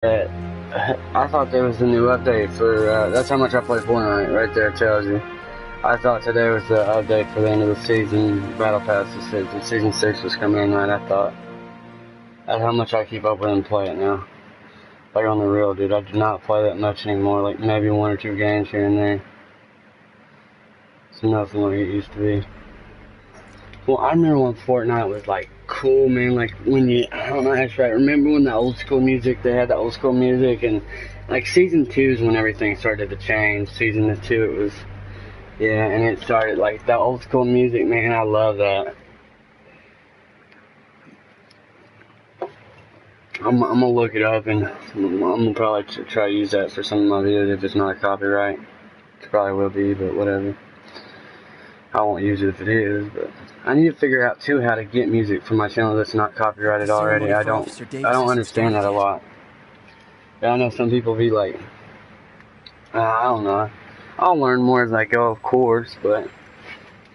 Yeah, I thought there was a new update for, that's how much I play Fortnite, right there tells you. I thought today was the update for the end of the season, Battle Pass season. Season 6 was coming in, right, I thought. That's how much I keep up with and play it now. Like on the real, dude, I do not play that much anymore, like maybe one or two games here and there. It's nothing like it used to be. Well, I remember when Fortnite was like cool, man. Like when I don't know, that's right. Remember when the old school music? They had the old school music, and like season 2 is when everything started to change. Season 2, it was, yeah, and it started like the old school music, man. I love that. I'm gonna look it up, and I'm gonna probably try to use that for some of my videos if it's not copyright. It probably will be, but whatever. I won't use it if it is, but I need to figure out too how to get music for my channel that's not copyrighted already. I don't understand that a lot. I know some people be like, I don't know. I'll learn more as I go, of course, but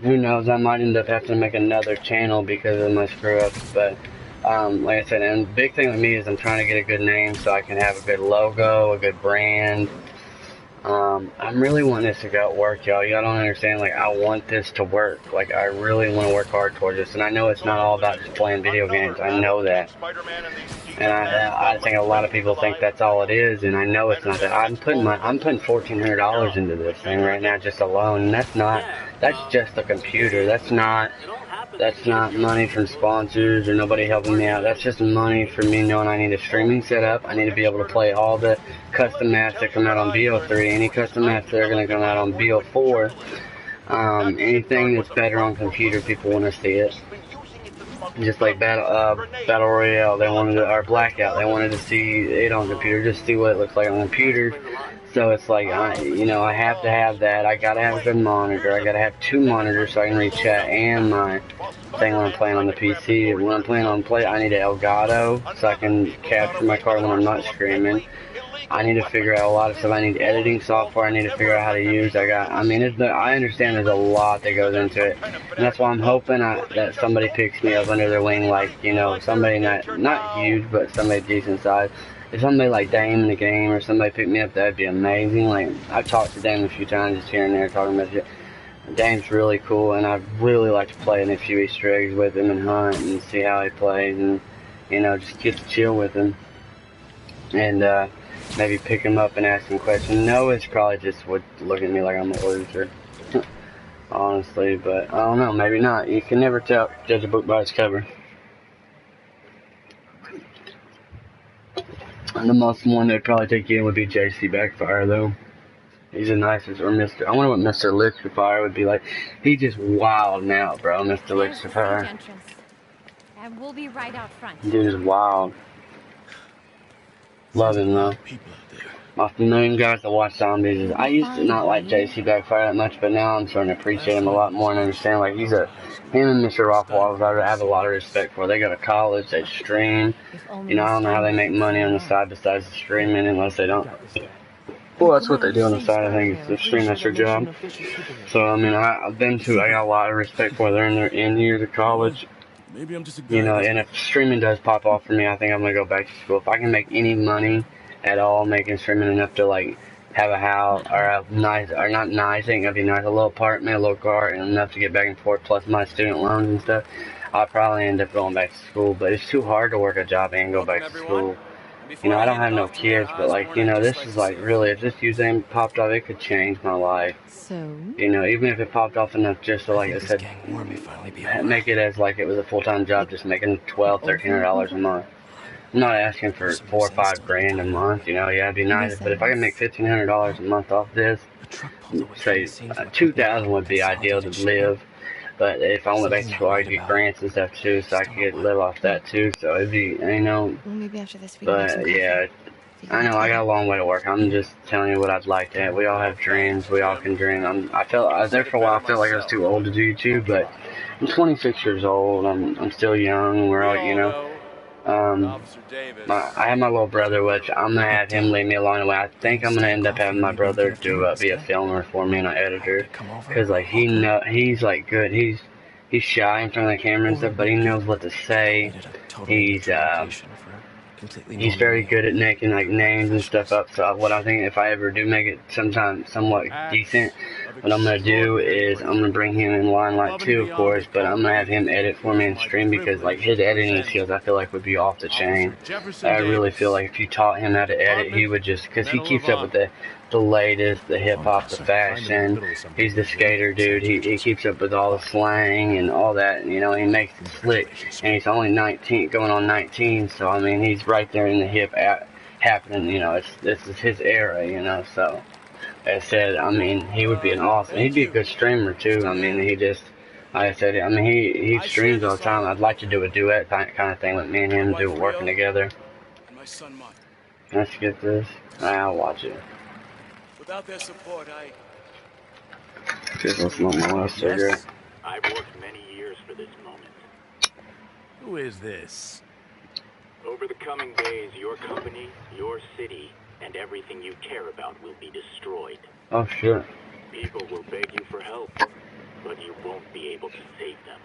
who knows? I might end up having to make another channel because of my screw ups. But like I said, and the big thing with me is I'm trying to get a good name so I can have a good logo, a good brand. I'm really wanting this to go work, y'all. Y'all don't understand. Like, I want this to work. Like, I really want to work hard towards this. And I know it's not all about just playing video games. I know that. And I think a lot of people think that's all it is. And I know it's not that. I'm putting $1,400 into this thing right now, just alone. And that's just a computer. That's not money from sponsors or nobody helping me out. That's just money for me knowing I need a streaming setup. I need to be able to play all the custom maps that come out on BO3, any custom maps that are going to come out on BO4. Anything that's better on computer, people want to see it. Just like Battle Royale, they wanted to, or Blackout, they wanted to see it on computer, just see what it looks like on computer. So it's like, I have to have that. I gotta have a good monitor. I gotta have two monitors so I can read chat and my thing when I'm playing on the PC. When I'm playing on play, I need an Elgato so I can capture my card when I'm not streaming. I need to figure out a lot of stuff. I need editing software. I need to figure out how to use. I understand there's a lot that goes into it, and that's why I'm hoping that somebody picks me up under their wing, like somebody not huge, but somebody decent size. If somebody like Dame in the game or somebody picked me up, that'd be amazing. Like I've talked to Dame a few times, just here and there, talking about shit. Dame's really cool, and I'd really like to play in a few Easter eggs with him and hunt and see how he plays, and just get to chill with him. And maybe pick him up and ask him questions. No, it's probably just would look at me like I'm a loser, honestly. But I don't know, maybe not. You can never tell. Judge a book by its cover. And the most one that'd probably take you in would be JC Backfire, though. He's the nicest, or Mr. I wonder what Mr. Lixifier would be like. He's just wild now, bro, Mr. Lixifier. And we'll be right out front. Dude is wild. Love him, though. My million guys that watch zombies. I used to not like JC Backfire that much, but now I'm starting to appreciate him a lot more and understand. Like, him and Mr. Rockwaddles, I have a lot of respect for. They go to college, they stream. I don't know how they make money on the side besides streaming unless they don't. Well, that's what they do on the side. I think the stream, that's their job. So, I got a lot of respect for. They're in their end years of college. And if streaming does pop off for me, I think I'm gonna go back to school. If I can make any money at all, making streaming enough to like have a house or a nice, or not nice, I think it'd be nice, a little apartment, a little car, and enough to get back and forth, plus my student loans and stuff, I'll probably end up going back to school. But it's too hard to work a job and go back to school. I don't have no kids, but this is like really, if this username popped off, it could change my life. So? Even if it popped off enough just to, like I said, make it as like it was a full-time job, just making $1,200-$1,300 a month. I'm not asking for $4 or $5 grand a month, yeah, it'd be nice, but if I can make $1,500 a month off this, say $2,000 would be ideal to live. But if I went back to school, I'd get grants and stuff too, so I could live off that too. So it'd be, Well, maybe after this we but yeah, I know I got a long way to work. I'm just telling you what I'd like to have. We all have dreams. We all can dream. I was there for a while. I felt like I was too old to do YouTube, but I'm 26 years old. I'm still young. We're all, I have my little brother, which I'm gonna have him lead me along the way. I think I'm gonna end up having my brother to be a filmer for me and an editor, cause like he's like good. He's shy in front of the camera and stuff, but he knows what to say. he's very good at making like names and stuff up. So what I think, if I ever do make it sometime somewhat decent, what I'm gonna do is I'm gonna bring him in Limelight too, of course, but I'm gonna have him edit for me and stream, because like his editing skills I feel like would be off the chain. I really feel like if you taught him how to edit, he would just, because he keeps up with the latest, the hip hop, the fashion. He's the skater dude. He keeps up with all the slang and all that. You know, he makes it slick, and he's only 19, going on 19. So I mean, he's right there in the hip happening. You know, this is his era. You know, so as I said, I mean, he would be an awesome. He'd be a good streamer too. I mean, he just. Like I said, I mean, he streams all the time. I'd like to do a duet kind of thing with me and him, do it working together. Let's get this. I'll watch it. Without their support, Just let's smoke my last cigarette. I've worked many years for this moment. Who is this? Over the coming days, your company, your city, and everything you care about will be destroyed. Oh, shit. People will beg you for help, but you won't be able to save them.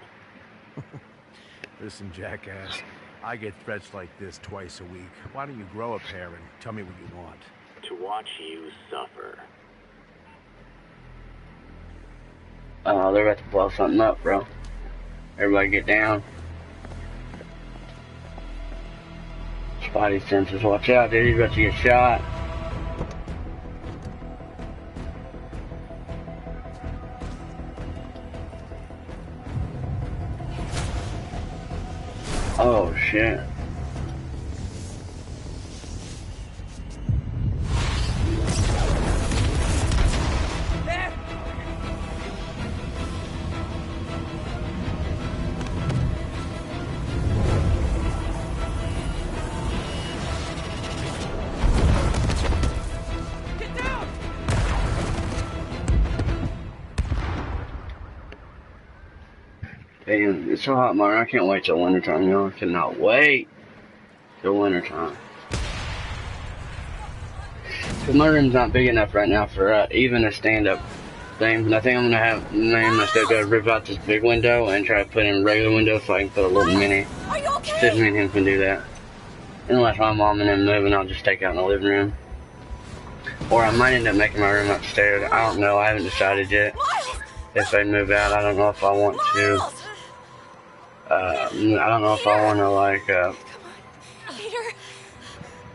Listen, jackass, I get threats like this twice a week. Why don't you grow a pair and tell me what you want? To watch you suffer. Oh, they're about to blow something up, bro. Everybody get down. Spidey senses, watch out, dude. He's about to get shot. Oh, shit. Damn, it's so hot, Mario. I can't wait till wintertime, y'all. I cannot wait till wintertime. Cause my room's not big enough right now for even a stand-up thing. But I think I'm gonna have my stepdad rip out this big window and try to put in a regular window so I can put a little mini. Are you okay? Just me and him can do that. Unless my mom and them move, and I'll just take out in the living room. Or I might end up making my room upstairs. I don't know. I haven't decided yet. If they move out, I don't know if I want to. I don't know if I want to, like,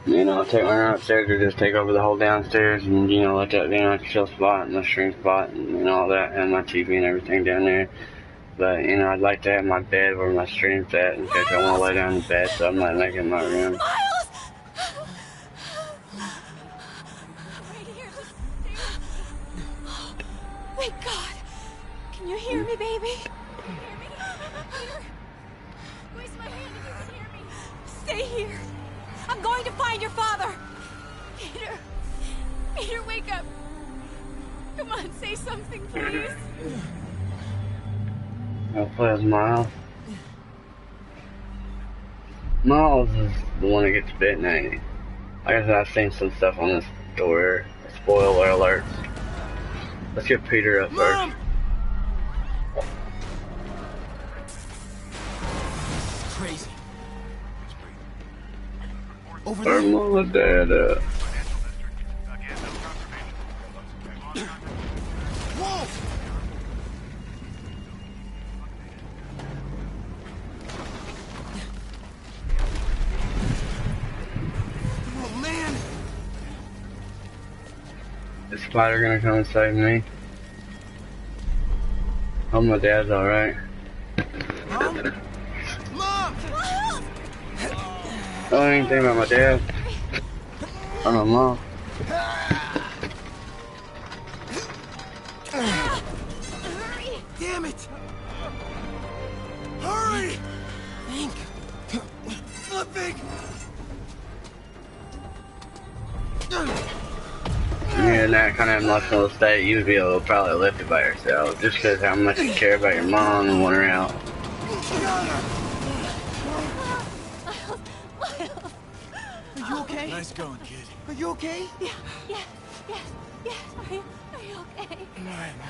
you know, take my room upstairs or just take over the whole downstairs and, you know, let that be like a chill spot and my stream spot and all that, and my TV and everything down there. But, you know, I'd like to have my bed where my stream's at in case I want to lay down in bed, so I'm not making my room. Thank God. Can you hear me, baby? Squeeze my hand if you can hear me. Stay here. I'm going to find your father. Peter. Peter, wake up. Come on, say something, please. I'll play as Miles. Miles is the one that gets bitten, ain't he? Like I said, I've seen some stuff on this door. Spoiler alerts. Let's get Peter up first. Crazy. Where's mom and dad at? Whoa! Oh man! Is Spider gonna come and save me? Hope my dad's alright. Mom? Mom! I don't even think about my dad. I don't know, Mom. Damn it! Hurry! Think. Flipping! You're in that kind of emotional state, you'd be able to probably lift it by yourself. Just because how much you care about your mom and want her out. Are you okay? Nice going, kid. Are you okay? Yes. Are you okay?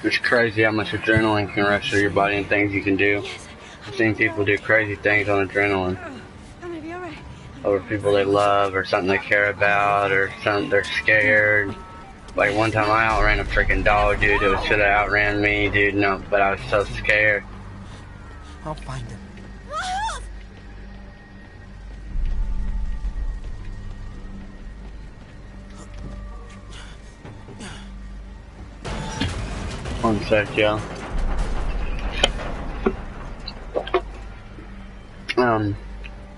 It's crazy how much adrenaline can rush through your body and things you can do. Yes. I've seen people do crazy things on adrenaline. I'm gonna be alright. over people they love or something they care about or something they're scared. Like one time I outran a freaking dog, dude. It should have outran me, dude. No, but I was so scared. I'll find him. One sec, y'all.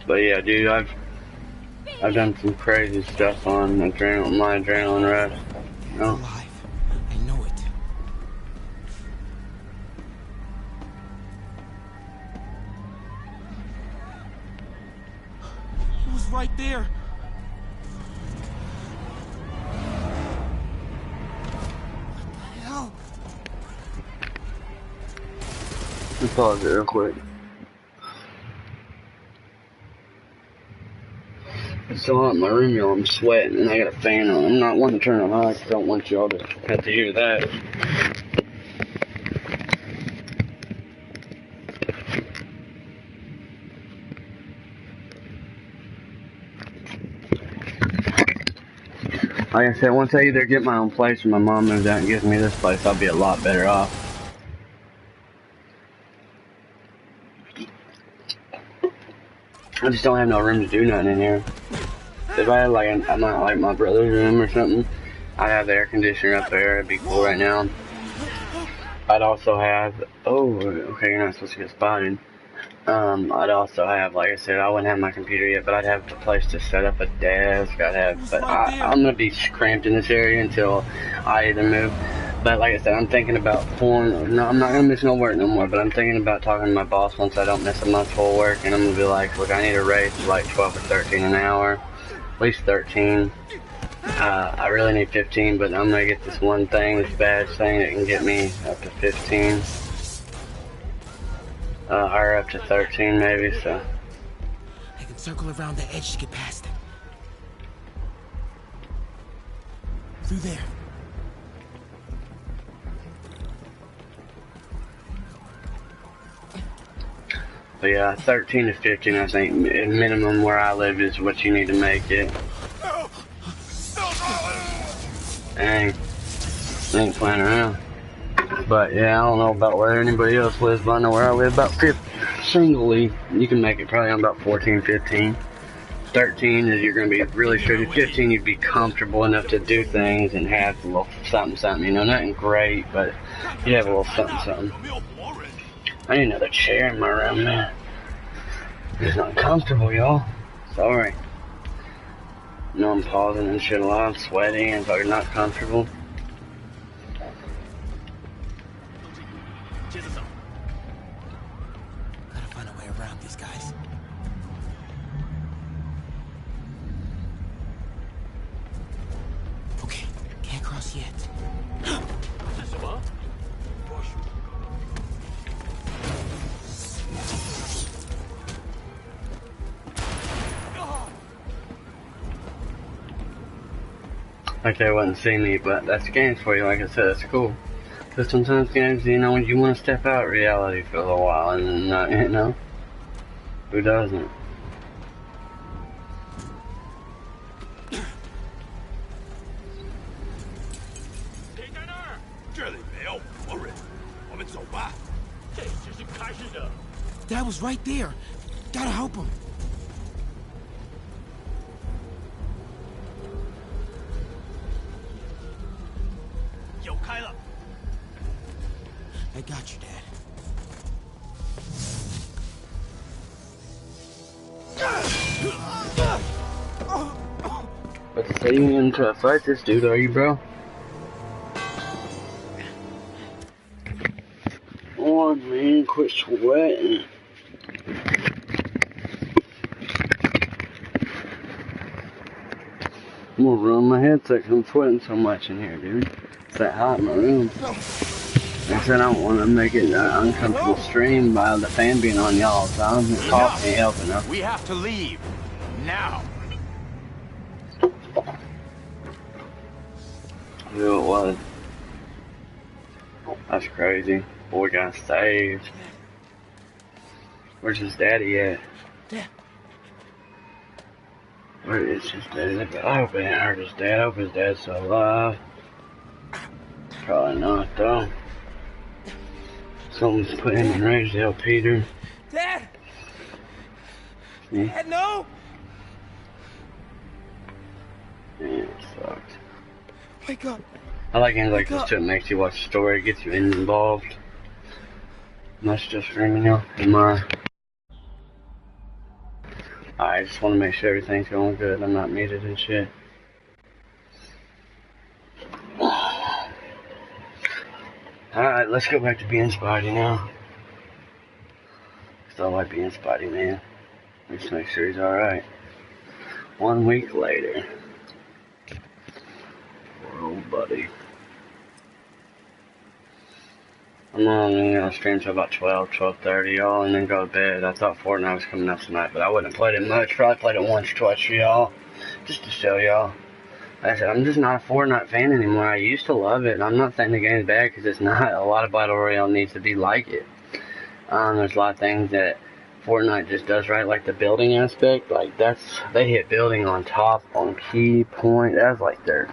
But yeah, dude, I've done some crazy stuff on my adrenaline rush. You know? Alive. I know it. He was right there. What the hell? Let me pause it real quick. It's so hot in my room, y'all. I'm sweating, and I got a fan on. I'm not wanting to turn it on. I don't want y'all to have to hear that. Like I said, once I either get my own place or my mom moves out and gives me this place, I'll be a lot better off. I just don't have no room to do nothing in here. If I had like my brother's room or something, I'd have the air conditioner up there. It'd be cool right now. I'd also have, oh, okay, you're not supposed to get spotted. I'd also have, like I said, I wouldn't have my computer yet, but I'd have a place to set up a desk. But I'm gonna be cramped in this area until I either move. But like I said, I'm thinking about pulling. No, I'm not gonna miss no work no more. But I'm thinking about talking to my boss once I don't miss a month's full work, and I'm gonna be like, look, I need a raise to like 12 or 13 an hour, at least 13. I really need 15, but I'm gonna get this one thing, this badge thing that can get me up to 15. Or up to 13 maybe, so. I can circle around the edge to get past it. Through there. But yeah, 13 to 15, I think, minimum where I live is what you need to make it. Dang, I ain't playing around. But yeah, I don't know about where anybody else lives, but I know where I live. About 15, singly, you can make it probably on about 14, 15. 13 is you're going to be really strict. 15, you'd be comfortable enough to do things and have a little something, you know, nothing great, but you'd have a little something. I need another chair in my room, man. It's not comfortable, y'all. Sorry. No, I'm pausing and shit a lot. I'm sweaty and fucking not comfortable. Gotta find a way around these guys. Okay, can't cross yet. Like they wouldn't see me, but that's games for you. Like I said, it's cool. Because sometimes games, you know, you want to step out reality for a little while, and then not, you know, who doesn't? Dad was right there. Gotta help him. I got you, Dad. But to say you ain't gonna fight this dude, are you, bro? Oh man, quit sweating. I'm gonna run my headset because I'm sweating so much in here, dude. It's that hot in my room. I said I don't want to make it an uncomfortable stream by the fan being on y'all, so I'm just coffee ain't helping us. We have to leave. Now. Who it was. That's crazy. Boy got saved. Where's his daddy at? Dad. Or it's his dad. I hope it ain't hurt his dad. I hope his dad's still alive. Probably not, though. Someone's put him in Raysdale, Peter. Dad! Yeah. Dad, no! Yeah, it's fucked. Wake up. I like games like this too. It makes you watch the story, gets you involved. That's just screaming, you know, in my... I just want to make sure everything's going good. I'm not muted and shit. Alright, let's go back to being Spidey now. Cause I like being Spidey, man. Just make sure he's alright. 1 week later. Poor old buddy. I'm gonna stream till about 12:30, y'all, and then go to bed. I thought Fortnite was coming up tonight, but I wouldn't have played it much. Probably played it once or twice for y'all. Just to show y'all. Like I said, I'm just not a Fortnite fan anymore. I used to love it. I'm not saying the game's bad, because it's not. A lot of Battle Royale needs to be like it. There's a lot of things that Fortnite just does right, like the building aspect. Like, they hit building on top, on key point. That's like their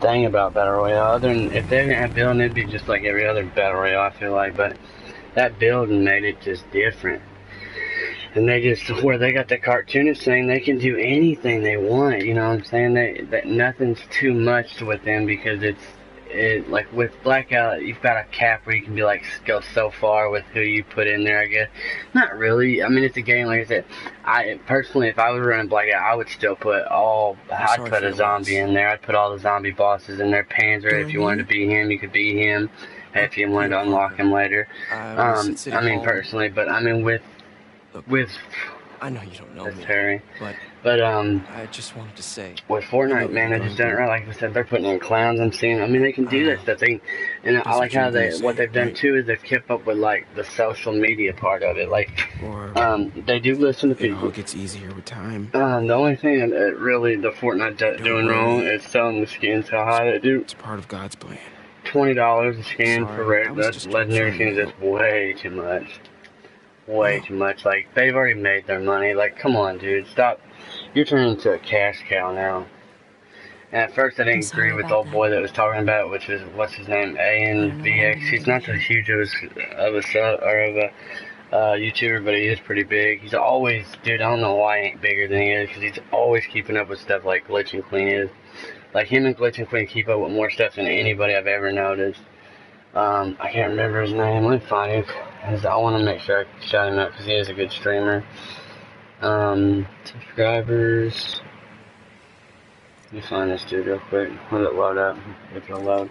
thing about Battle Royale. Other than, if they didn't have building, it'd be just like every other Battle Royale, I feel like. But that building made it just different. And they just, where they got the cartoonist saying they can do anything they want, you know what I'm saying? That nothing's too much with them, because like with Blackout, you've got a cap where you can be like, go so far with who you put in there, I guess. Not really. I mean, it's a game, like I said. Personally, if I was running Blackout, I would still put I'd put a zombie in there. I'd put all the zombie bosses in there. Panzer, if you wanted to be him, you could be him. If you wanted to unlock him later. I mean, personally, but I mean, with I know you don't know me, Harry, but I just wanted to say, with Fortnite, man, they just done it right. Like I said, they're putting in clowns. I'm seeing. I mean, they can do that stuff. And I like how what they've done too is they've kept up with like the social media part of it. Like, they do listen to people. It gets easier with time. The only thing that really the Fortnite doing wrong is selling the skins. How high they do? It's part of God's plan. $20 a skin for rare. That's legendary skins. That's way too much. Way too much. Like, they've already made their money. Like, come on, dude, stop. You're turning into a cash cow now. And at first I didn't agree with the old boy that was talking about, which is, what's his name, ANVX. He's not so huge of a YouTuber, but he is pretty big. He's always, dude, I don't know why he ain't bigger than he is, because he's always keeping up with stuff like Glitch and Queen is. Like, him and Glitch and Queen keep up with more stuff than anybody I've ever noticed. I can't remember his name. Let me find him. I want to make sure I shout him out, because he is a good streamer. Subscribers. Let me find this dude real quick. Let it load up, if it'll load.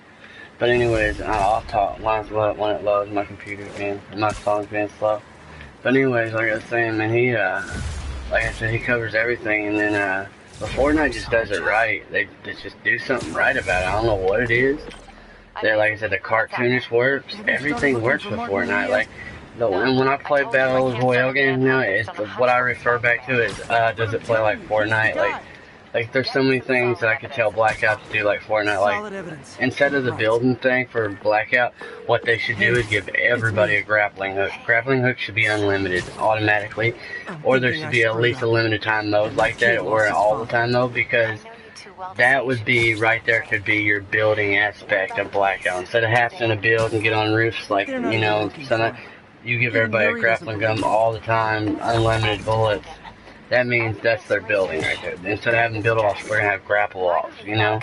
But anyways, I'll talk when it loads. My computer again, my phone's being slow. But anyways, like I was saying, man, he like I said, he covers everything, and then but Fortnite just does it right. They just do something right about it. I don't know what it is. Like I said, the cartoonish works. Everything works with Fortnite. Like, when I play Battle Royale games now, it's what I refer back to is, does it play like Fortnite? Like there's so many things that I could tell Blackout to do like Fortnite. Like, instead of the building thing for Blackout, what they should do is give everybody a grappling hook. Grappling hook should be unlimited automatically, or there should be at least a limited time mode like that, or all the time mode, because that would be, right there could be your building aspect of Blackout. Instead of having to build and get on roofs, like, you know, you give everybody a grappling gun all the time, unlimited bullets. That means that's their building right there. Instead of having build offs, we're gonna have grapple offs, you know?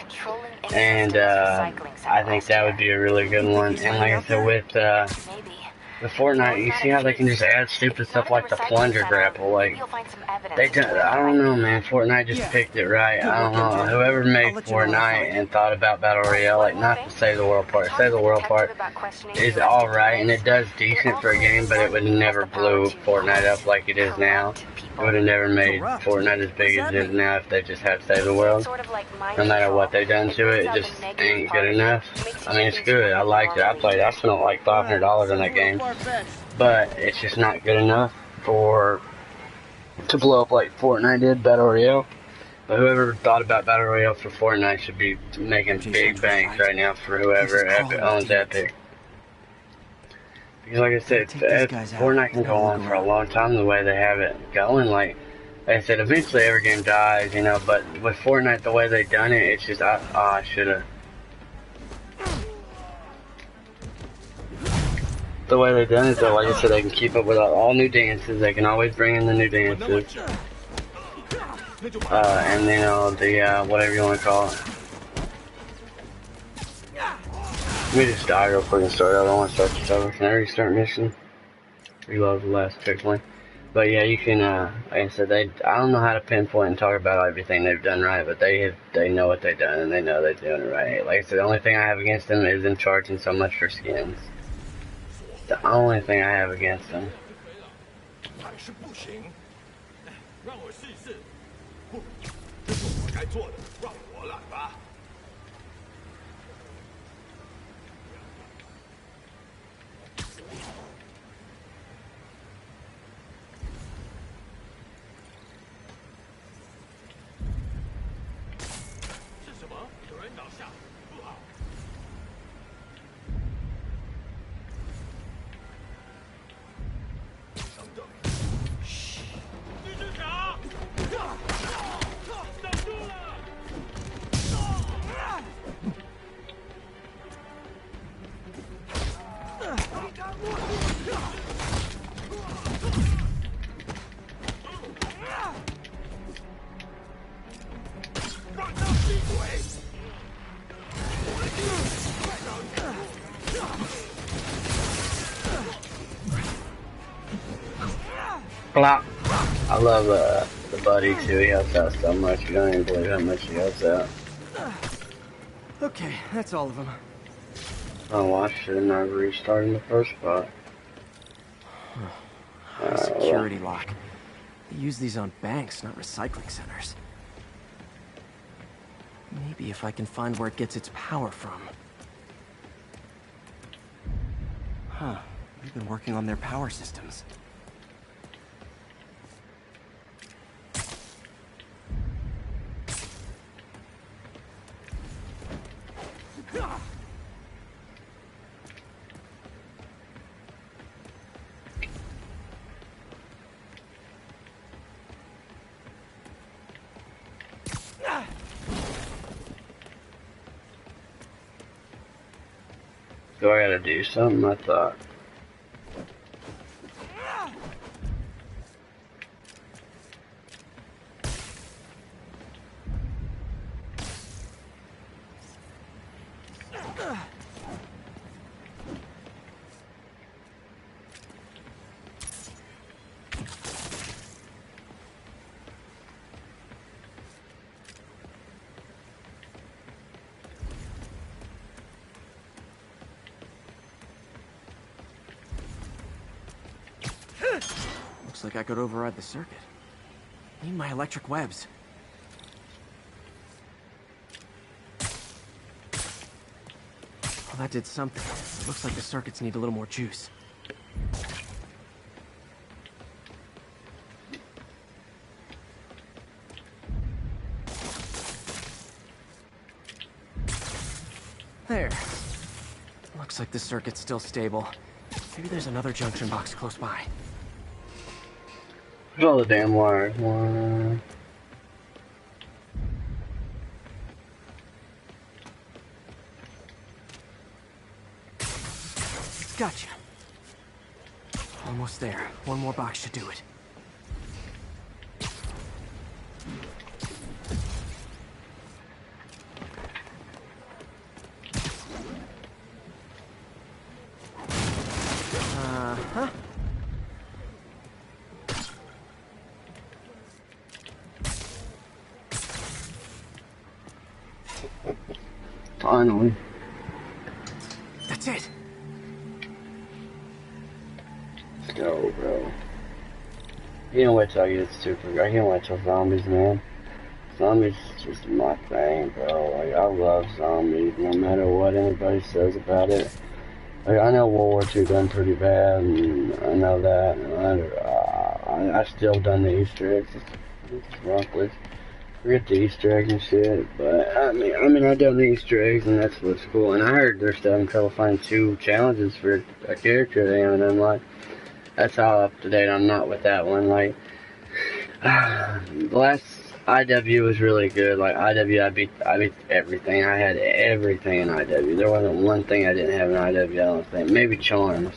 And I think that would be a really good one. And like I said, with Fortnite, you see how they can just add stupid stuff like the plunger grapple. Like, I don't know, man. Fortnite just picked it right. I don't know. Whoever made Fortnite and thought about Battle Royale, like, not the Save the World part. Save the World part is alright, and it does decent for a game, but it would never blow Fortnite up like it is now. It would have never made Fortnite as big as it is now if they just had Save the World. No matter what they've done to it, it just ain't good enough. I mean, it's good. I liked it. I spent like $500 on that game. But it's just not good enough to blow up like Fortnite did, Battle Royale. But whoever thought about Battle Royale for Fortnite should be making big banks right now for whoever owns Epic. Because like I said, Fortnite can go on for a long time the way they have it going. Like, like I said, eventually every game dies, you know, but with Fortnite, the way they done it, it's just, I should've. The way they done it, though, like I said, they can keep up with all new dances, they can always bring in the new dances. And you know, the, whatever you want to call it. Let me just die real quick and start out. I don't want to start this over. Can I restart mission? Reload the last checkpoint. But yeah, you can, like I said, I don't know how to pinpoint and talk about everything they've done right, but they know what they've done and they know they're doing it right. Like I said, the only thing I have against them is them charging so much for skins. The only thing I have against them. 'Blah. I love the buddy too. He helps out so much. You don't even believe how much he helps out. Okay, that's all of them. Oh, I should have not restarted in the first spot. Security lock. They use these on banks, not recycling centers. Maybe if I can find where it gets its power from. Huh. We've been working on their power systems. Do I gotta do something? I thought. Looks like I could override the circuit. Need my electric webs. Well, that did something. It looks like the circuits need a little more juice. There. Looks like the circuit's still stable. Maybe there's another junction box close by. Where's all the damn wires? One. Gotcha. Almost there. One more box should do it. Uh-huh. Finally. That's it. Let's go, bro. You don't wait till I get super. I can't wait till zombies, man. Zombies is just my thing, bro. Like, I love zombies, no matter what anybody says about it. Like, I know World War II done pretty bad, and I know that, and I still done the Easter eggs. It's Rockledge. Forget the Easter eggs and shit, but I mean, I done the Easter eggs, and that's what's cool. And I heard they're still having trouble finding 2 challenges for a character they haven't unlocked. That's how up to date I'm not with that one. Like, The last IW was really good. Like IW, I beat everything. I had everything in IW. There wasn't one thing I didn't have in IW. I don't think. Maybe charms,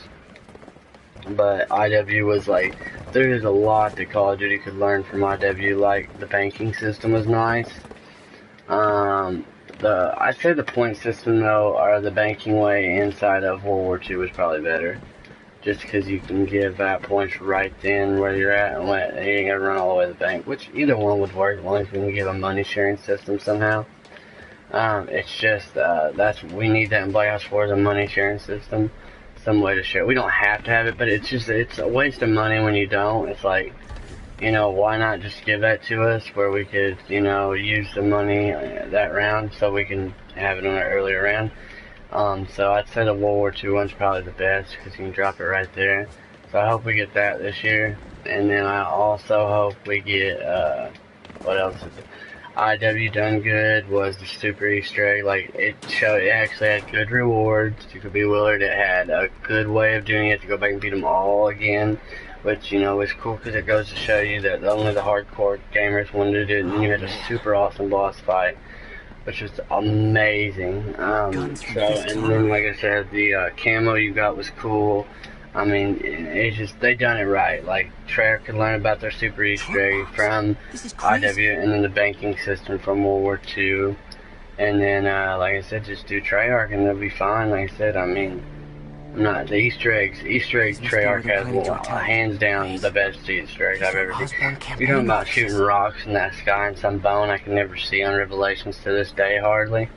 but IW was like there's a lot that Call of Duty could learn from IW. Like the banking system was nice. I'd say the point system though, or the banking way inside of World War II was probably better. Just because you can give that points right then where you're at, and you ain't gotta run all the way to the bank. Which either one would work as long as we can give a money sharing system somehow. It's just we need that in Black Ops 4 as a money sharing system, some way to share. We don't have to have it, but it's a waste of money when you don't. It's like, you know, why not just give that to us where we could, you know, use the money that round so we can have it on an earlier round. So I'd say the World War II one's probably the best because you can drop it right there. So I hope we get that this year. And then I also hope we get, what else is it? IW done good was the Super Easter egg. Like, it actually had good rewards. You could be Willard. It had a good way of doing it to go back and beat them all again. Which, you know, is cool because it goes to show you that only the hardcore gamers wanted to do it. And you had a super awesome boss fight, which was amazing. And then, like I said, the camo you got was cool. I mean, it's just, they done it right. Like, Treyarch could learn about their Super Easter egg from IW, and then the banking system from World War II. And then, like I said, just do Treyarch and they'll be fine. Like I said, I mean, the Easter egg Treyarch has hands down the best Easter eggs I've ever seen. You're talking about shooting rocks in that sky and some bone I can never see on Revelations to this day, hardly.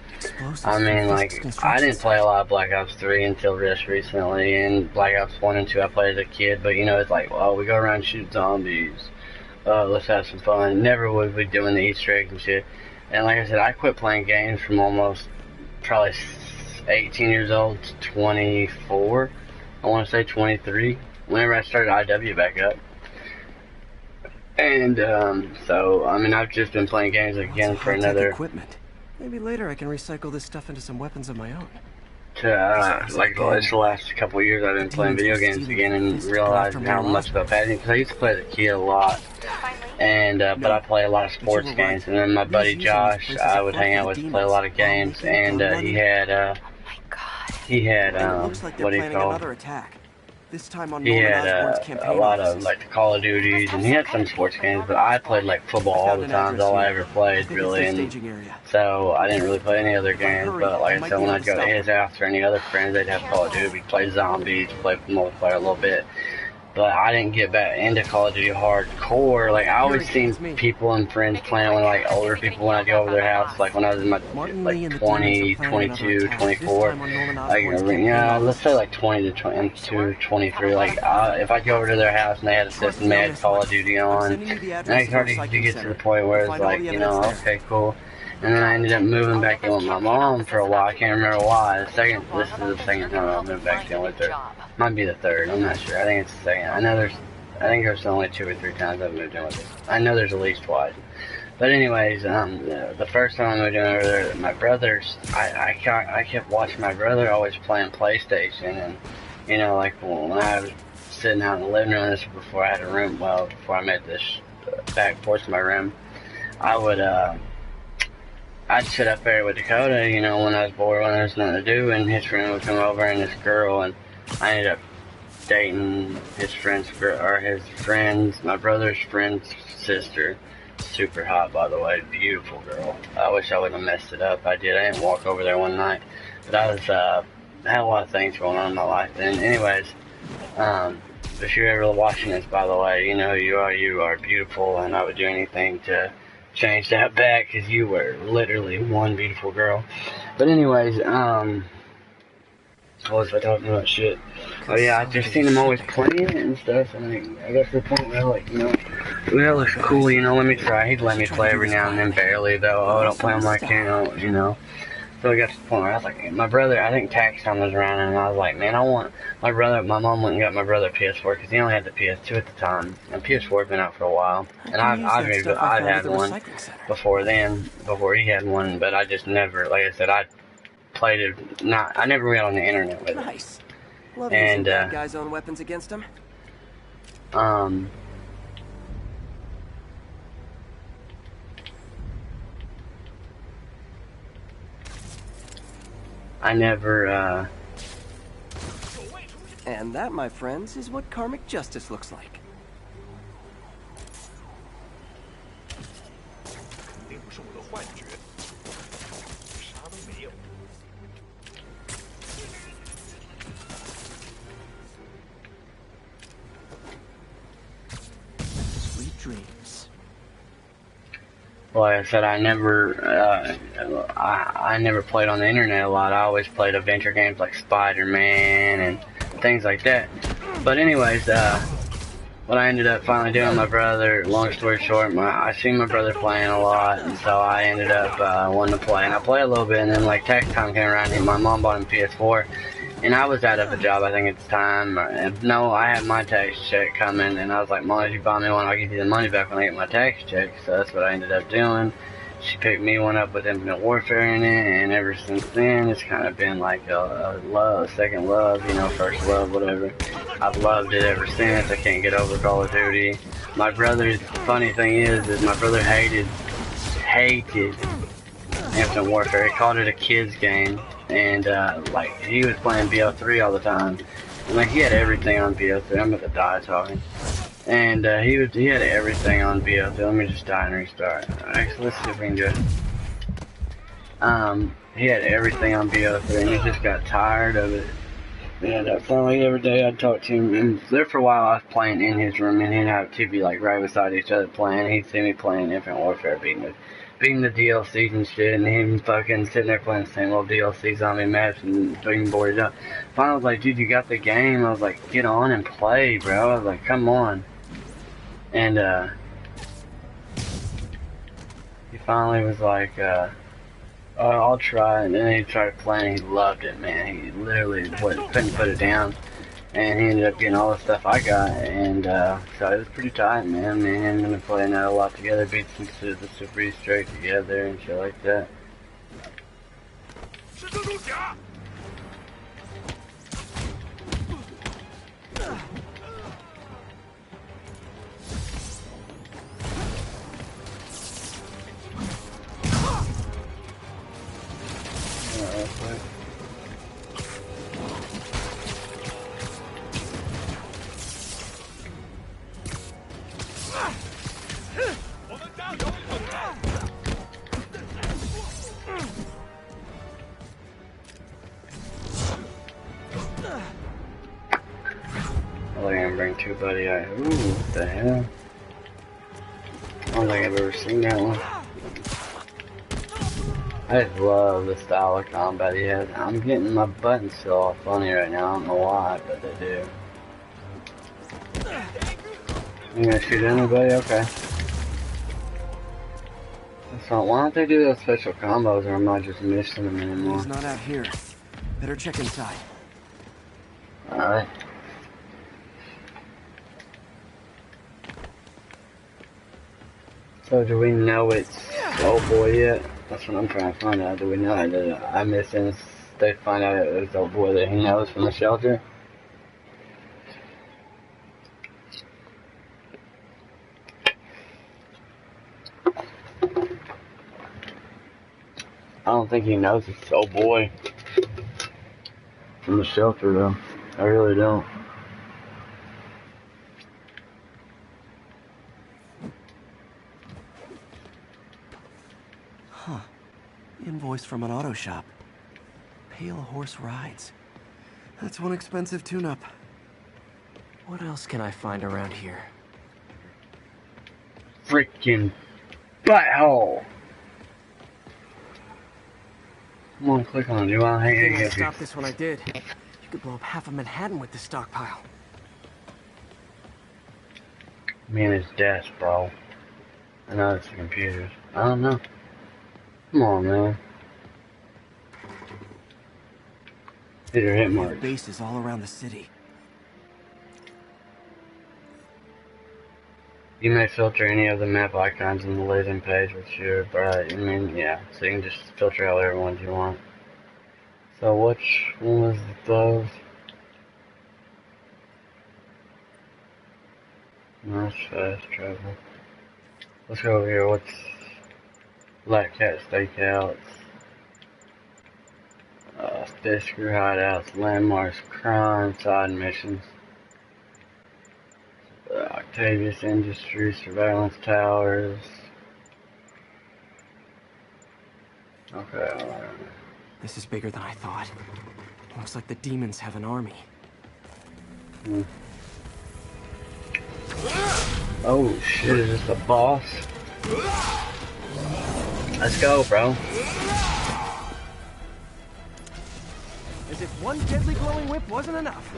I mean, like, I didn't play a lot of Black Ops 3 until just recently, and Black Ops 1 and 2 I played as a kid, but you know, it's like, well, we go around and shoot zombies, let's have some fun. Never would be doing the Easter eggs and shit. And like I said, I quit playing games from almost probably 18 years old to 24, I want to say 23, whenever I started IW back up. And so I mean, I've just been playing games again for another equipment. Maybe later I can recycle this stuff into some weapons of my own. Like the last couple of years I've been playing video games again and realizing how much of a passion, because I used to play as a kid a lot, and but I play a lot of sports games. And then my buddy Josh, I would hang out with, play a lot of games, and he had what do you call it? He had a lot of like the Call of Duties, and he had some sports games, but I played like football all the time. That's all I ever played, really, and so I didn't really play any other games. But like I said, when I'd go to his house or any other friends, they'd have Call of Duty. We'd play zombies, play multiplayer a little bit. But I didn't get back into Call of Duty hardcore. Like, I always seen people and friends playing with, like, older people when I'd go over their house, like, when I was in my, like, 20, 22, 24. Like, yeah, let's say, like, 20 to 22, 23. Like, if I go over to their house and they had a system, they had Call of Duty on, and I started to get to the point where it's like, you know, okay, cool. And then I ended up moving back in with my mom for a while. I can't remember why. This is the second time I moved back in with her. Might be the third. I'm not sure. I think it's the second. I think there's only 2 or 3 times I've moved in with her. I know there's at least twice. But anyways, the first time I moved in over there, my brothers, I kept watching my brother always playing PlayStation, and you know, like when I was sitting out in the living room, this was before I had a room. Well, before I made this back porch of my room, I would I'd sit up there with Dakota, you know, when I was bored, when there was nothing to do, and his friend would come over, and this girl, and I ended up dating his friend's girl, or his friend's, my brother's friend's sister. Super hot, by the way, beautiful girl. I wish I wouldn't have messed it up. I did. I didn't walk over there one night, but I was had a lot of things going on in my life. And anyways, if you're ever watching this, by the way, you know you are beautiful, and I would do anything to change that back, because you were literally one beautiful girl. But anyways, what was I talking about? Shit. Oh yeah, I just seen him always playing and stuff, and I got to the point where like, you know, that looks cool, you know, let me try. He'd let me play every now and then, barely though. Oh, don't play on my account, you know. So I got to the point where I was like, my brother, I think tax time was around, and I was like, man, I want my brother. My mom went and got my brother a PS4 because he only had the PS2 at the time, and PS4 had been out for a while. And I've had one before then, before he had one, but I just never, like I said, I played it. I never went on the internet with it. Nice. Love and bad guys own weapons against him. I never, And that, my friends, is what karmic justice looks like. Sweet dreams. like I said, I never played on the internet a lot. I always played adventure games like Spider-Man and things like that. But anyways, what I ended up finally doing, my brother, long story short, I seen my brother playing a lot, and so I ended up wanting to play. And I played a little bit, and then like tax time came around, and my mom bought him PS4. And I was out of a job, I think at the time. No, I had my tax check coming, and I was like, Mom, if you buy me one, I'll give you the money back when I get my tax check. So that's what I ended up doing. She picked me one up with Infinite Warfare in it, and ever since then, it's kind of been like a love, second love, you know, first love, whatever. I've loved it ever since. I can't get over Call of Duty. My brother's, the funny thing is my brother hated Infinite Warfare. He called it a kid's game. And like he was playing BO3 all the time, and like he had everything on BO3. I'm about to die talking. And he had everything on BO3. Let me just die and restart. Actually, let's see if we can do it. He had everything on BO3, and he just got tired of it. And finally, every day I'd talk to him. And there for a while, I was playing in his room, and he'd have TV like right beside each other playing. He'd see me playing Infinite Warfare, beating the DLCs and shit, and him fucking sitting there playing the same old DLC zombie maps and being bored up. Finally, I was like, dude, you got the game. I was like, get on and play, bro. I was like, come on. And he finally was like, oh, I'll try. And then he tried playing. He loved it, man. He literally couldn't put it down. And he ended up getting all the stuff I got, and so it was pretty tight, man. Me and him been playing that a lot together, beat some the Super East straight together and shit like that. Bring two buddy out. Ooh, what the hell? I don't think I've ever seen that one. I just love the style of combat he has. I'm getting my buttons still all funny right now. I don't know why, but they do. You gonna shoot anybody? Okay. So why don't they do those special combos, or am I just missing them anymore? He's not out here. Better check inside. Alright. So do we know it's Old Boy yet? That's what I'm trying to find out. Do we know it? I missed since they find out it was Old Boy that he knows from the shelter. I don't think he knows it's Old Boy from the shelter though. I really don't. Huh. Invoice from an auto shop. Pale Horse Rides. That's one expensive tune-up. What else can I find around here? Freaking butthole! Come on, click on it. Do I hang Couldn't stop this when I did. You could blow up half of Manhattan with this stockpile. Me and his desk, bro. I know it's the computers. I don't know. Come on, man. These are hit We have marks. bases all around the city. You may filter any of the map icons in the landing page with your bright. I mean, yeah. So you can just filter out whatever ones you want. So which one was those? Nice fast travel. Let's go over here. What's Black Cat Stakeouts? Disc hideouts, landmarks, crime, side missions. Octavius Industries, surveillance towers. Okay, alright. This is bigger than I thought. Looks like the demons have an army. Oh shit, is this the boss? Let's go, bro. As if one deadly glowing whip wasn't enough.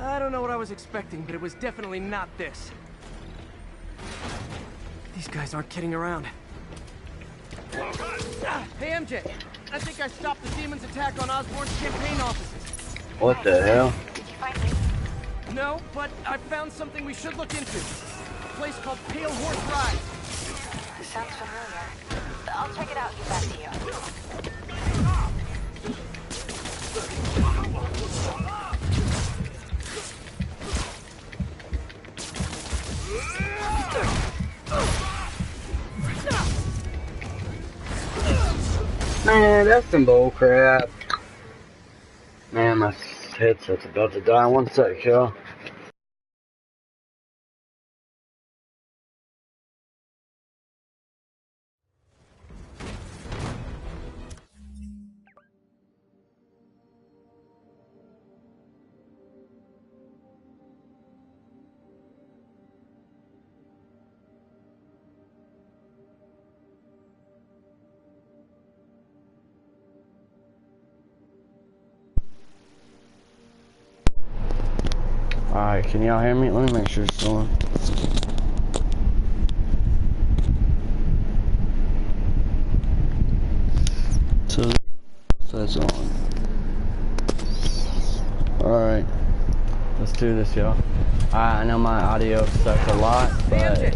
I don't know what I was expecting, but it was definitely not this. These guys aren't kidding around. Hey, MJ. I think I stopped the demon's attack on Osborn's campaign offices. What the hell? Did you find me? No, but I found something we should look into. A place called Pale Horse Rides. Sounds familiar. I'll check it out and get back to you. Man, that's some bull crap. Man, my headset's about to die. 1 sec, y'all. Alright, can y'all hear me? Let me make sure it's still on. So that's on. Alright, let's do this, y'all. I know my audio sucked a lot, but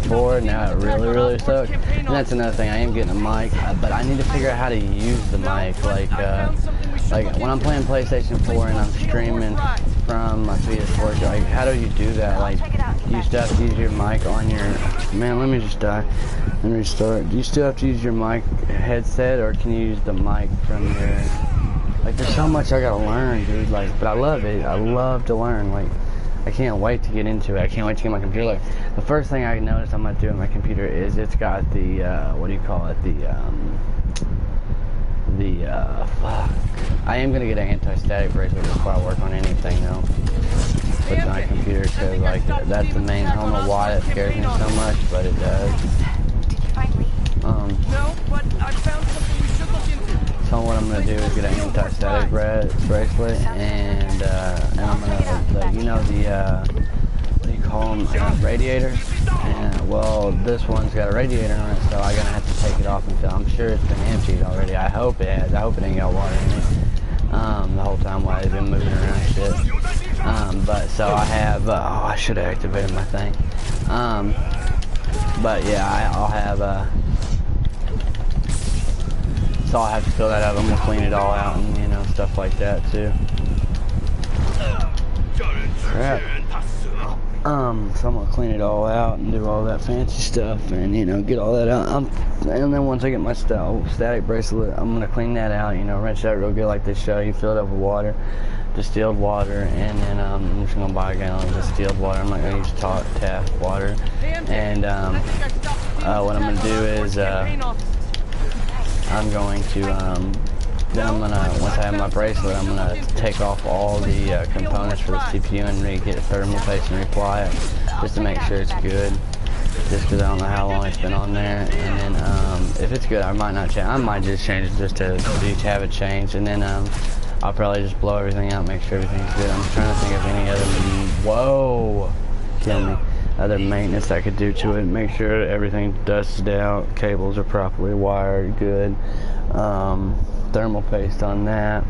before, now it really sucks. And that's another thing, I am getting a mic, but I need to figure out how to use the mic. Like when I'm playing PlayStation 4 and I'm streaming from my PS4, like how do you do that? Like, do you still have to use your mic on your, man, let me just die and restart. Do you still have to use your mic headset, or can you use the mic from your, like, there's so much I gotta learn, dude, like, but I love it. I love to learn. Like, I can't wait to get into it. I can't wait to get my computer. Like, the first thing I noticed I'm gonna do with my computer is it's got the what do you call it, fuck, I am gonna get an anti-static bracelet before I work on anything though with my computer, because like that's the main, I don't know why that scares me so much, but it does. Did you find me? No, but I found something we should look into. So what I'm gonna do is get an anti-static bracelet, and I'm gonna, you know, the what do you call them, radiators, and well, this one's got a radiator on it, so I'm gonna have to take it off until, I'm sure it's been emptied already. I hope it has. I hope it ain't got water in it the whole time while they've been moving around and shit. But so I have, oh, I should have activated my thing. But yeah, I'll have, so I'll have to fill that out. I'm gonna clean it all out and, you know, stuff like that too. Crap. So I'm gonna clean it all out and do all that fancy stuff and, you know, get all that out. And then once I get my static bracelet, I'm gonna clean that out, you know, rinse that real good like they show you, fill it up with water, distilled water, and then I'm just gonna buy a gallon of distilled water. I'm not gonna use tap water. And what I'm gonna do is I'm going to then I'm gonna, once I have my bracelet, I'm gonna take off all the components for the CPU and get thermal paste and reapply it, just to make sure it's good. Just because I don't know how long it's been on there. And then if it's good, I might not change. I might just change it just to have it changed. And then I'll probably just blow everything out, make sure everything's good. I'm trying to think of any other, whoa, kill me, other maintenance I could do to it. Make sure everything dusted out, cables are properly wired, good. Thermal paste on that.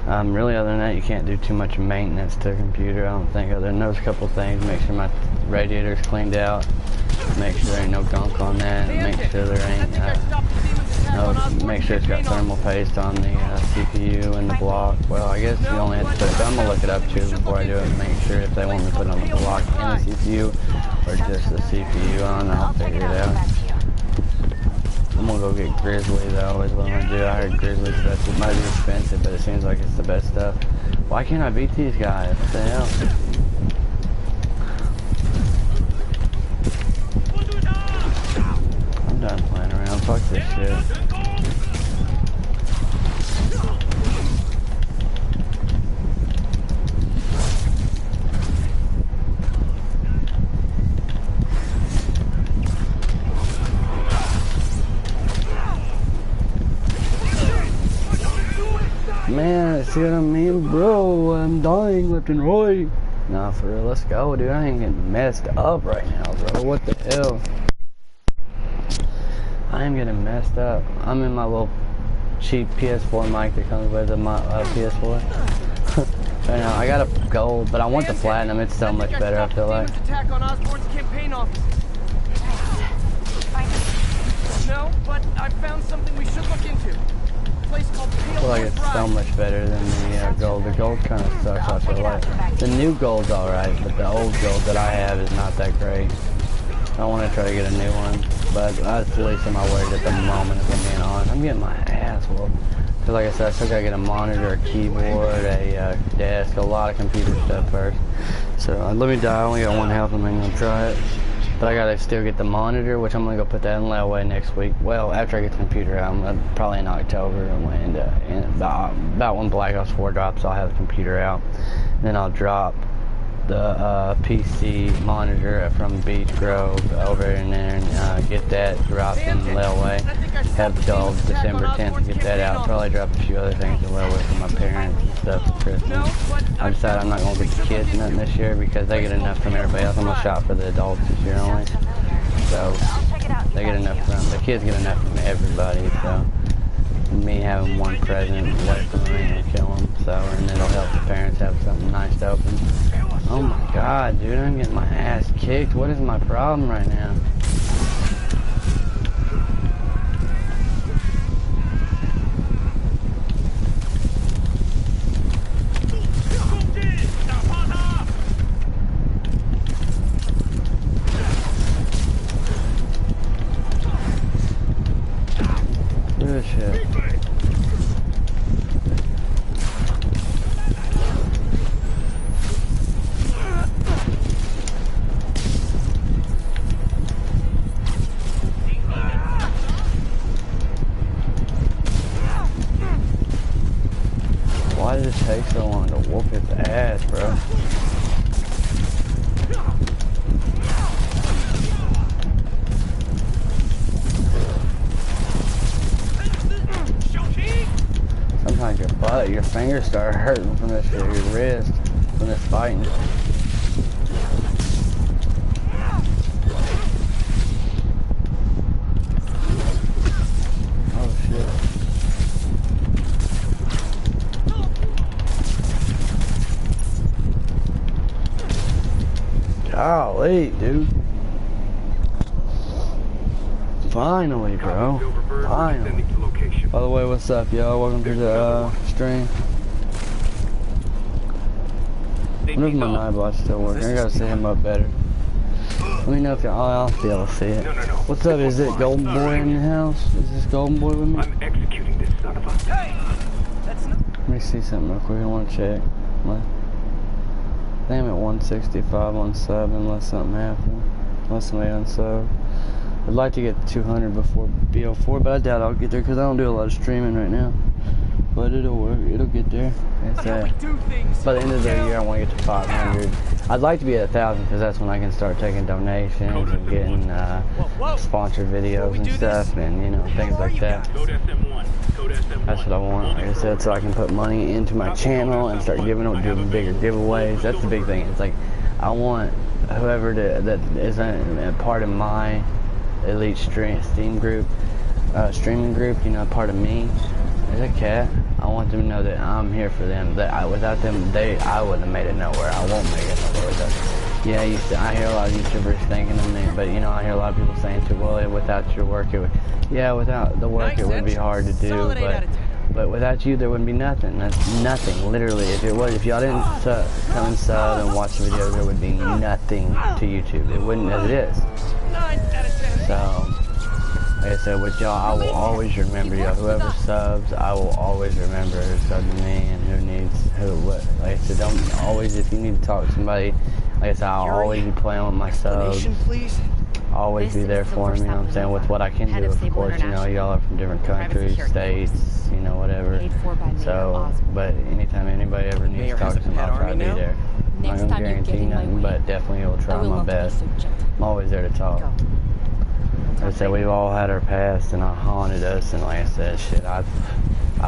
Really, other than that, you can't do too much maintenance to a computer, I don't think, other than those couple things. Make sure my radiator's cleaned out, make sure there ain't no gunk on that, make sure there ain't, make sure it's got thermal paste on the CPU and the block. Well, I guess you only have to put it, but I'm going to look it up too before I do it and make sure if they want me to put it on the block and the CPU, or just the CPU. I don't know, I'll figure it out. I'm gonna go get Grizzly though, is what I'm gonna do. I heard Grizzly's best. It might be expensive, but it seems like it's the best stuff. Why can't I beat these guys? What the hell? I'm done playing around. Fuck this shit. Man, see what I mean? Bro, I'm dying left and right. Nah, for real, let's go, dude. I ain't getting messed up right now, bro. What the hell? I am getting messed up. I'm in my little cheap PS4 mic that comes with the PS4. Right now, I got a gold, but I want the platinum. It's so much better, I feel like. Attack on Osborn's campaign office. No, but I found something we should look into. I feel like it's so much better than the gold. The gold kind of sucks, I feel like. The new gold's alright, but the old gold that I have is not that great. I want to try to get a new one, but that's the least of my worries at the moment, if I'm being honest. I'm getting my ass whooped. Because like I said, I still gotta get a monitor, a keyboard, a desk, a lot of computer stuff first. So let me die, I only got one health and I'm gonna try it. But I gotta still get the monitor, which I'm gonna go put that in layaway next week. Well, after I get the computer out, probably in October, and about when Black Ops 4 drops, I'll have the computer out. Then I'll drop the PC monitor from Beach Grove over in there and get that dropped in layaway. Have till December 10th to get that out. Probably drop a few other things in layaway for my parents and stuff for Christmas. I decided I'm not going to get the kids nothing this year because they get enough from everybody else. I'm going to shop for the adults this year only. So they get enough from, the kids get enough from everybody. So me having one present away from them ain't gonna kill them. So, and it'll help the parents have something nice to open. Oh my god, dude, I'm getting my ass kicked. What is my problem right now? Good shit. Why did it take so long to whoop his ass, bro? Sometimes your fingers start hurting from this shit, your wrist, from this fighting. Oh shit. Golly, dude. Finally, bro. Finally. By the way, what's up, y'all? Welcome to the stream. I wonder if my Nightbot's still working. I gotta set him up better. Let me know if y'all. Oh, I'll be able to see it. What's up? Is it Golden Boy in the house? Is this Golden Boy with me? I'm executing this son of a... Let me see something real quick. I want to check. I think I'm at 165 on sub unless something happens. Unless somebody unsub. I'd like to get 200 before BO4, but I doubt I'll get there because I don't do a lot of streaming right now. But it'll work. It'll get there. It's by the end of the year, I want to get to 500. I'd like to be at 1,000 because that's when I can start taking donations and getting sponsored videos and stuff, and you know, things like that. That's what I want. Like I said, so I can put money into my channel and start doing bigger giveaways. That's the big thing. It's like I want whoever that is a part of my elite streaming group, you know, part of me. There's a cat. I want them to know that I'm here for them. That without them, I wouldn't have made it nowhere. I won't make it nowhere without them. Yeah, I hear a lot of YouTubers thinking of me, but you know, I hear a lot of people saying too, well, without your work, it would, yeah, without the work, it would be hard to do, but without you, there wouldn't be nothing. That's nothing, literally. If y'all didn't come and sub and watch the videos, there would be nothing to YouTube. It wouldn't as it is. 9 out of 10. So, like I said, with y'all, I will always remember y'all. Whoever subs, I will always remember who subbed to me and who needs what. Like I said, don't always, if you need to talk to somebody, like I said, I'll always be playing with my subs. Please. Always be there for them, you know what I'm saying, with what I can do, of course, you know, y'all are from different countries, states, you know, whatever. So, but anytime anybody ever needs to talk to somebody, I'll try to be there. I'm not going to guarantee nothing, but definitely will try my best. I'm always there to talk. Like I said, we've all had our past and it haunted us, and like I said, shit, I've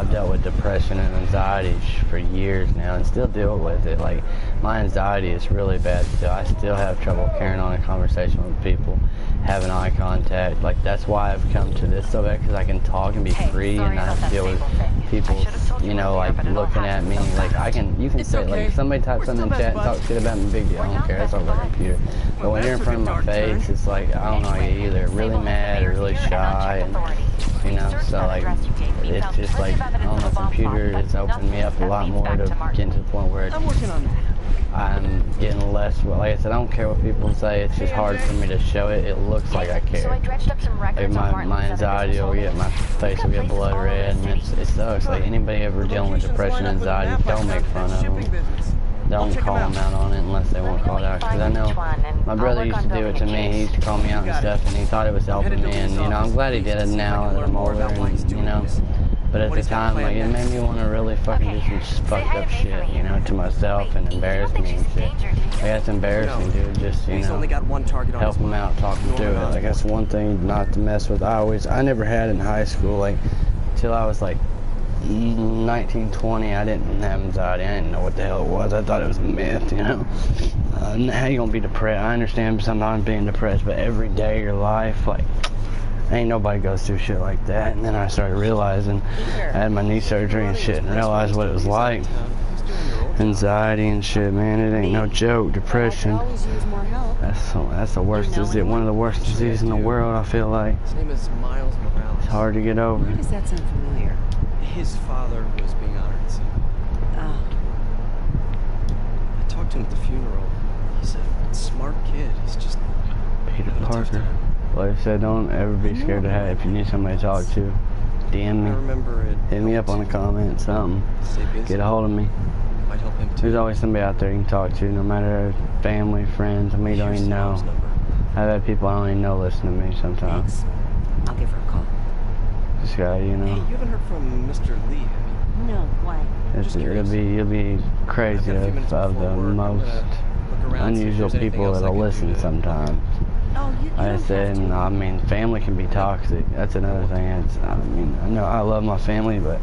dealt with depression and anxiety for years now and still deal with it. Like, my anxiety is really bad still. I still have trouble carrying on a conversation with people, having eye contact. Like, that's why I've come to this so bad, because I can talk and be free and not have to deal with people, you know, like, looking at me. Like, you can say, like, if somebody types something in chat and talk shit about me, big deal. I don't care. That's over the computer. But when you're in front of my face, it's like, I don't know, I get either really mad or really shy, and, you know, so, like, it's just like, on the computer, it's opened me up a lot more to getting to the point where I'm working on that. I'm getting less, well, like I said, I don't care what people say, it's just hard for me to show it. It looks like I care. Like my anxiety will get, my face will get blood red, and it sucks. Like, anybody ever dealing with depression and anxiety, don't make fun of them. Don't call them out on it unless they want called out. Because I know my brother used to do it to me. He used to call me out and stuff, and he thought it was helping me. And, you know, I'm glad he did it now that I'm older, and, you know. But at the time, like, it made me want to really fucking do some fucked up shit, you know, to myself, and embarrass me and shit. Like, that's embarrassing, dude. Just, you know, help them out, talk them through it. Like, that's one thing not to mess with. I never had in high school, like, till I was like 19, 20, I didn't have anxiety. I didn't know what the hell it was. I thought it was a myth, you know. How you gonna be depressed? I understand sometimes being depressed, but every day of your life, like, ain't nobody goes through shit like that. And then I started realizing, I had my knee surgery and shit, and realized what it was like. Anxiety and shit, man, it ain't no joke. Depression, that's the worst disease, one of the worst diseases in the world, I feel like. His name is Miles Morales. It's hard to get over. Why does that sound familiar? His father was being honored, so. Oh. I talked to him at the funeral. He's a smart kid. He's just Peter Parker. Like I said, don't ever be scared to have. If you need somebody to talk to, DM me. Hit me up on the comment, something. Get a hold of me. Might help him too. There's always somebody out there you can talk to, no matter family, friends, somebody you don't even know. I've had people I don't even know listen to me sometimes. Thanks. I'll give her a call. This guy, you know. Hey, you haven't heard from Mr. Lee, have you? No, why? You'll be crazy of the most unusual people that'll listen sometimes. Oh, you Like I said, and, I mean, family can be toxic. That's another thing. I mean, I know I love my family, but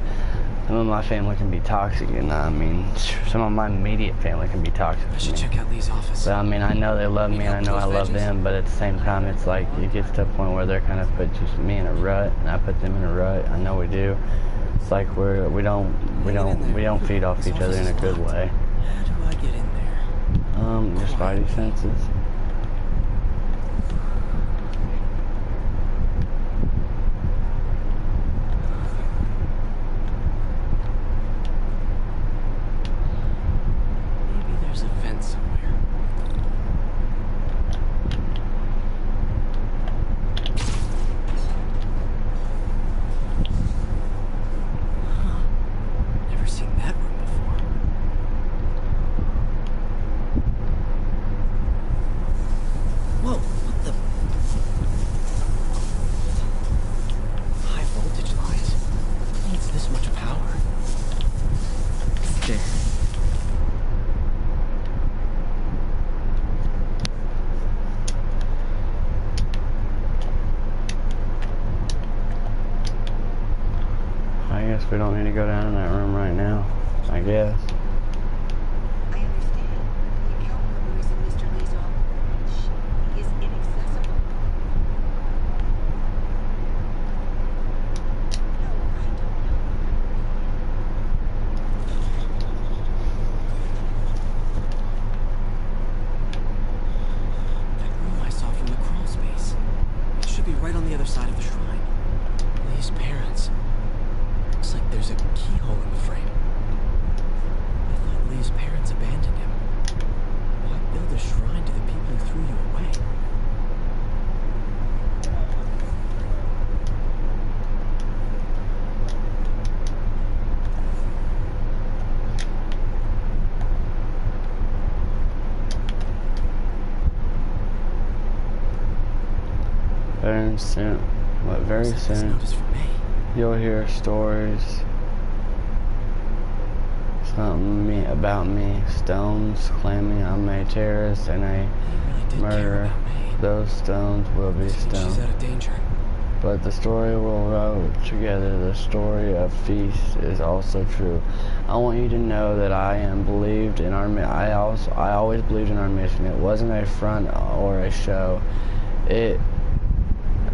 some of my family can be toxic, and I mean, some of my immediate family can be toxic. I should check out Lee's office. But I mean, I know they love me, and I know I love them, but at the same time, it's like, it gets to a point where they're kind of put just me in a rut, and I put them in a rut. I know we do. It's like we don't feed off each other in a good way. How do I get in there? Your spidey senses. We don't need to go down in that room right now, I guess. I understand. The account number is in Mr. Lee's office. He is inaccessible. No, I don't know. in the frame. I thought Lee's parents abandoned him. Why build a shrine to the people who threw you away? Very soon, but very This soon, note is for me. you'll hear stories. Something about me. Stones claiming I'm a terrorist and a He really did care murderer. about me. Those stones will be She's stones. out of danger. But the story we'll wrote together, the story of Feast, is also true. I want you to know that I believed in our. I always believed in our mission. It wasn't a front or a show. It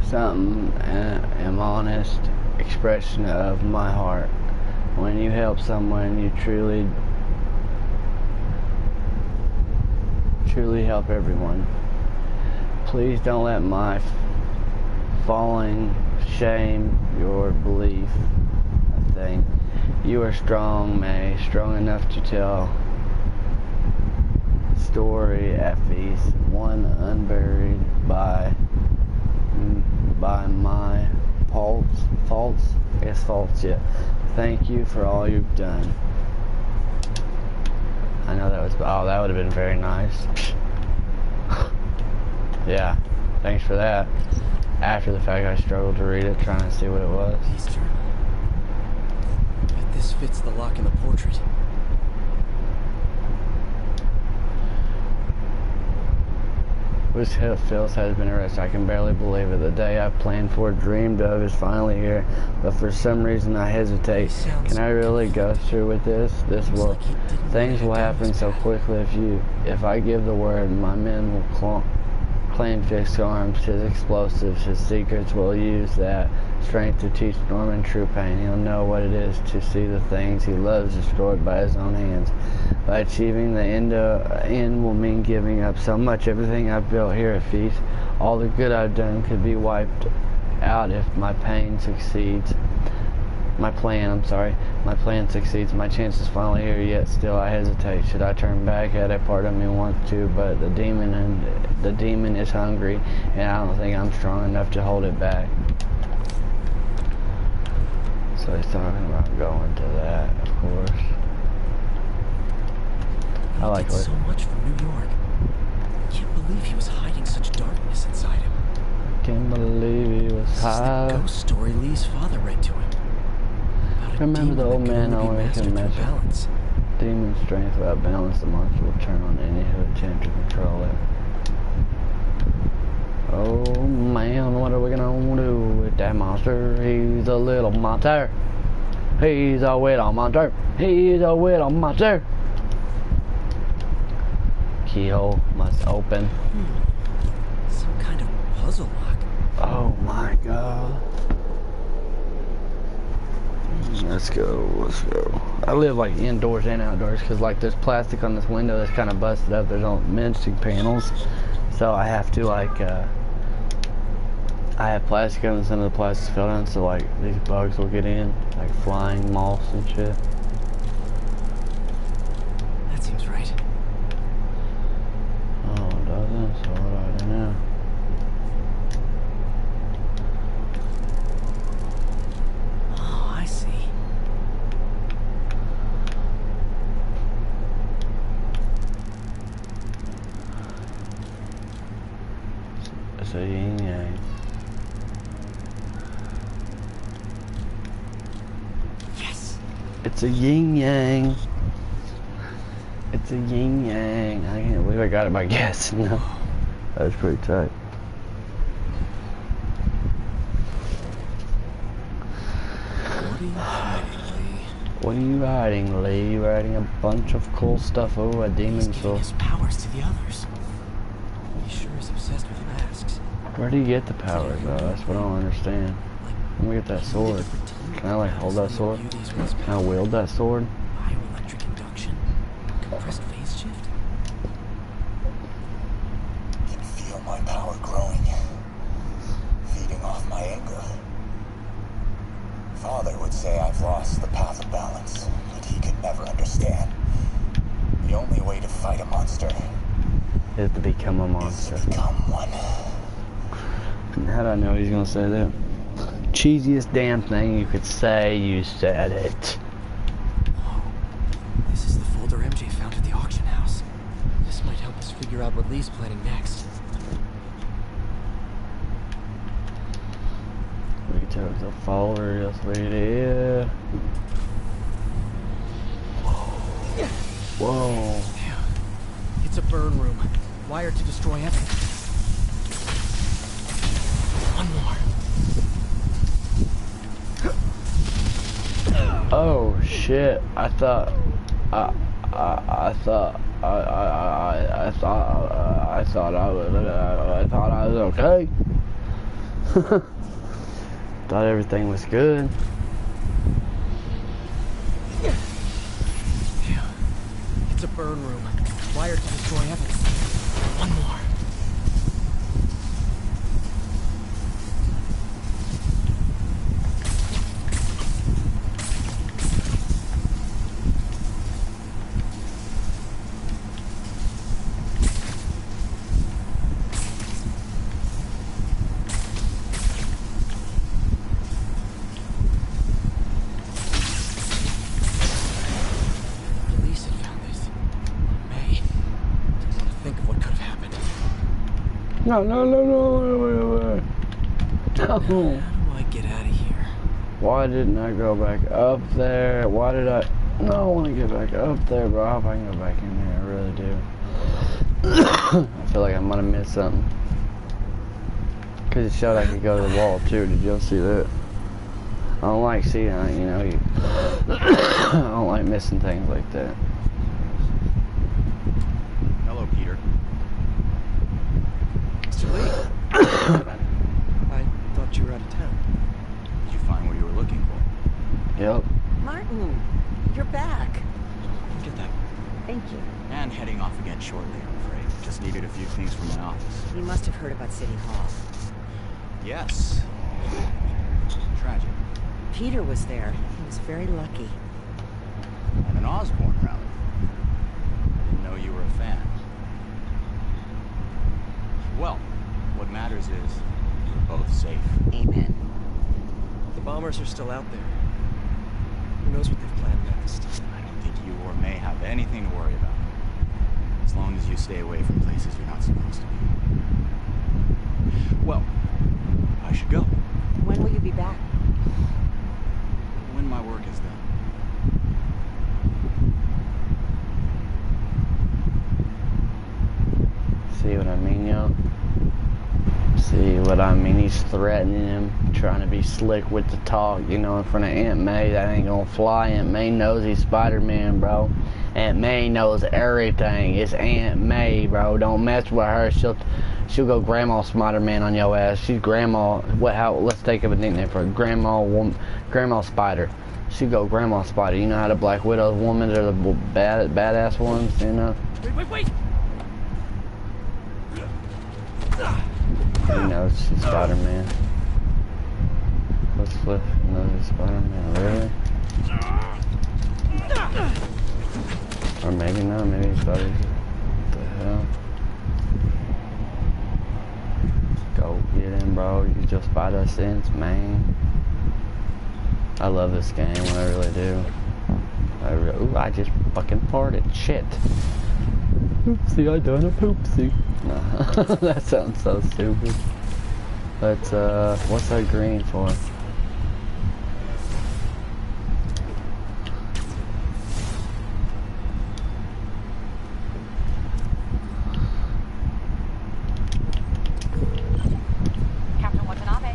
something an honest expression of my heart. When you help someone, you truly help everyone. Please don't let my falling shame your belief. I think you are strong, May, strong enough to tell story at Feast, one unburied by my faults. Yes, faults. Yeah. Thank you for all you've done. I know that was. Oh, that would have been very nice. Yeah. Thanks for that. After the fact, I struggled to read it, trying to see what it was. Easter. Bet this fits the lock in the portrait. Which Phyllis has been arrested. I can barely believe it. The day I planned for, dreamed of, is finally here. But for some reason, I hesitate. Can I really go through with this? Things will happen so quickly if I give the word. My men will claim fixed arms, his explosives, his secrets. Will use that strength to teach Norman true pain. He'll know what it is to see the things he loves destroyed by his own hands. By achieving the end will mean giving up so much. Everything I've built here at Feast, all the good I've done could be wiped out if my plan succeeds. My plan succeeds. My chance is finally here, yet still I hesitate. Should I turn back? Yet a part of me wants to, but the demon is hungry, and I don't think I'm strong enough to hold it back. So he's talking about going to that, of course. I like He did so much for New York. Can't believe he was hiding such darkness inside him. Can't believe he was This is the high. ghost story Lee's father read to him. About a Remember the demon old that man could only be always mastered can through measure. balance. Demon strength without balance, the monster will turn on any who attempt to control it. Oh man, what are we gonna do with that monster? He's a little monster. He's a little monster. He's a little monster. Keyhole must open. Some kind of puzzle lock. Oh my god. Let's go. I live like indoors and outdoors because like there's plastic on this window that's kind of busted up. There's no menacing panels. So I have to like, I have plastic on some of the plastic fell down so like these bugs will get in, like flying moths and shit. That seems right. Oh, it doesn't? So what do I do now? Oh, I see. It's a yin yang. Yes. It's a yin yang. It's a yin yang. I can't believe I got it by guessing. No. That was pretty tight. What are you hiding, Lee? What are you hiding, Lee? You're hiding a bunch of cool stuff. Oh, a He's demon giving soul. his powers to the others. He sure is obsessed with masks. Where do you get the powers, though? That's what I don't understand. Let me get that sword. Can I, like, hold that sword? Can I wield that sword? Bioelectric induction? Compressed phase shift? Can feel my power growing, feeding off my anger. father would say I've lost the path of balance, but he could never understand. The only way to fight a monster is to become a is monster. to become one. How did I know he's gonna say that? Cheesiest damn thing you could say, you said it. This is the folder MJ found at the auction house. This might help us figure out what Lee's planning next. We took the folder, yes we did. Whoa. It's a burn room, wired to destroy evidence. One more. Oh shit! I thought I was okay. Thought everything was good. It's a burn room, wired to destroy evidence. One more. No. How do I get out of here? Why didn't I go back up there? Why did I? No, I want to get back up there, bro. I hope I can go back in there. I really do. I feel like I might have missed something. Because it showed I could go to the wall, too. Did y'all see that? I don't like seeing it, you know. I don't like missing things like that. Hello, Peter. Mr. Lee. I thought you were out of town. Did you find what you were looking for? Yep. Martin, you're back. Get that. Thank you. And heading off again shortly, I'm afraid. Just needed a few things from my office. You must have heard about City Hall. Yes. Tragic. Peter was there. He was very lucky. At an Osborn rally. I didn't know you were a fan. Well, what matters is you're both safe. Amen. The bombers are still out there. Who knows what they've planned next? I don't think you or May have anything to worry about. As long as you stay away from places you're not supposed to be. Well, I should go. When will you be back? When my work is done. See what I mean, y'all? See what I mean? He's threatening him, trying to be slick with the talk, you know, in front of Aunt May. That ain't gonna fly. Aunt May knows he's Spider-Man, bro. Aunt May knows everything. It's Aunt May, bro. Don't mess with her. She'll go Grandma Spider-Man on your ass. She's Grandma. Let's think of a nickname for her. Grandma Spider. She'll go Grandma Spider. You know how the Black Widow women are the badass ones, you know? Wait! You know, she's Spider-Man. Let's flip another Spider-Man, really? Or maybe not, maybe it's Spider-Man. What the hell? Go get him, bro. Use your spider sense, man. I love this game, I really do. Ooh, I just fucking farted. Shit. Oopsie, I done a poopsie. Nah, that sounds so stupid. But, what's that green for? Captain Watanabe.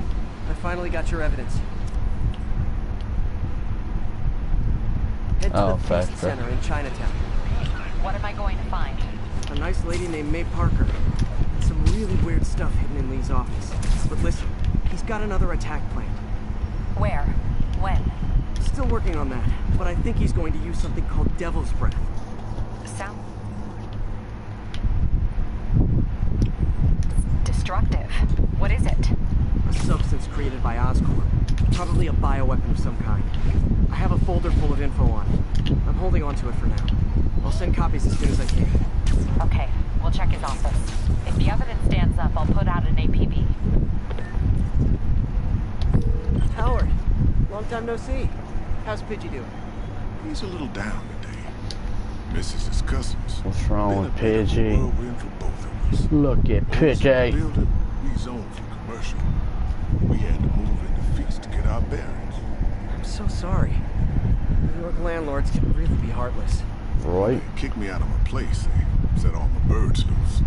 I finally got your evidence. Head to the Feast Center in Chinatown. What am I going to find? A nice lady named May Parker. And some really weird stuff hidden in Lee's office. But listen, he's got another attack planned. Where? When? Still working on that, but I think he's going to use something called Devil's Breath. Sound destructive. What is it? A substance created by Oscorp. Probably a bioweapon of some kind. I have a folder full of info on it. I'm holding on to it for now. I'll send copies as soon as I can. Okay, we'll check his office. If the evidence stands up, I'll put out an APB. Howard, long time no see. How's Pidgey doing? He's a little down today. Misses his cousins. What's wrong with Pidgey? Whirlwind for both of us. Look at Pidgey. Building, rezoned for commercial. We had to move into feast to get our bearings. I'm so sorry. New York landlords can really be heartless. Right? They kicked me out of my place. They set all my birds loose.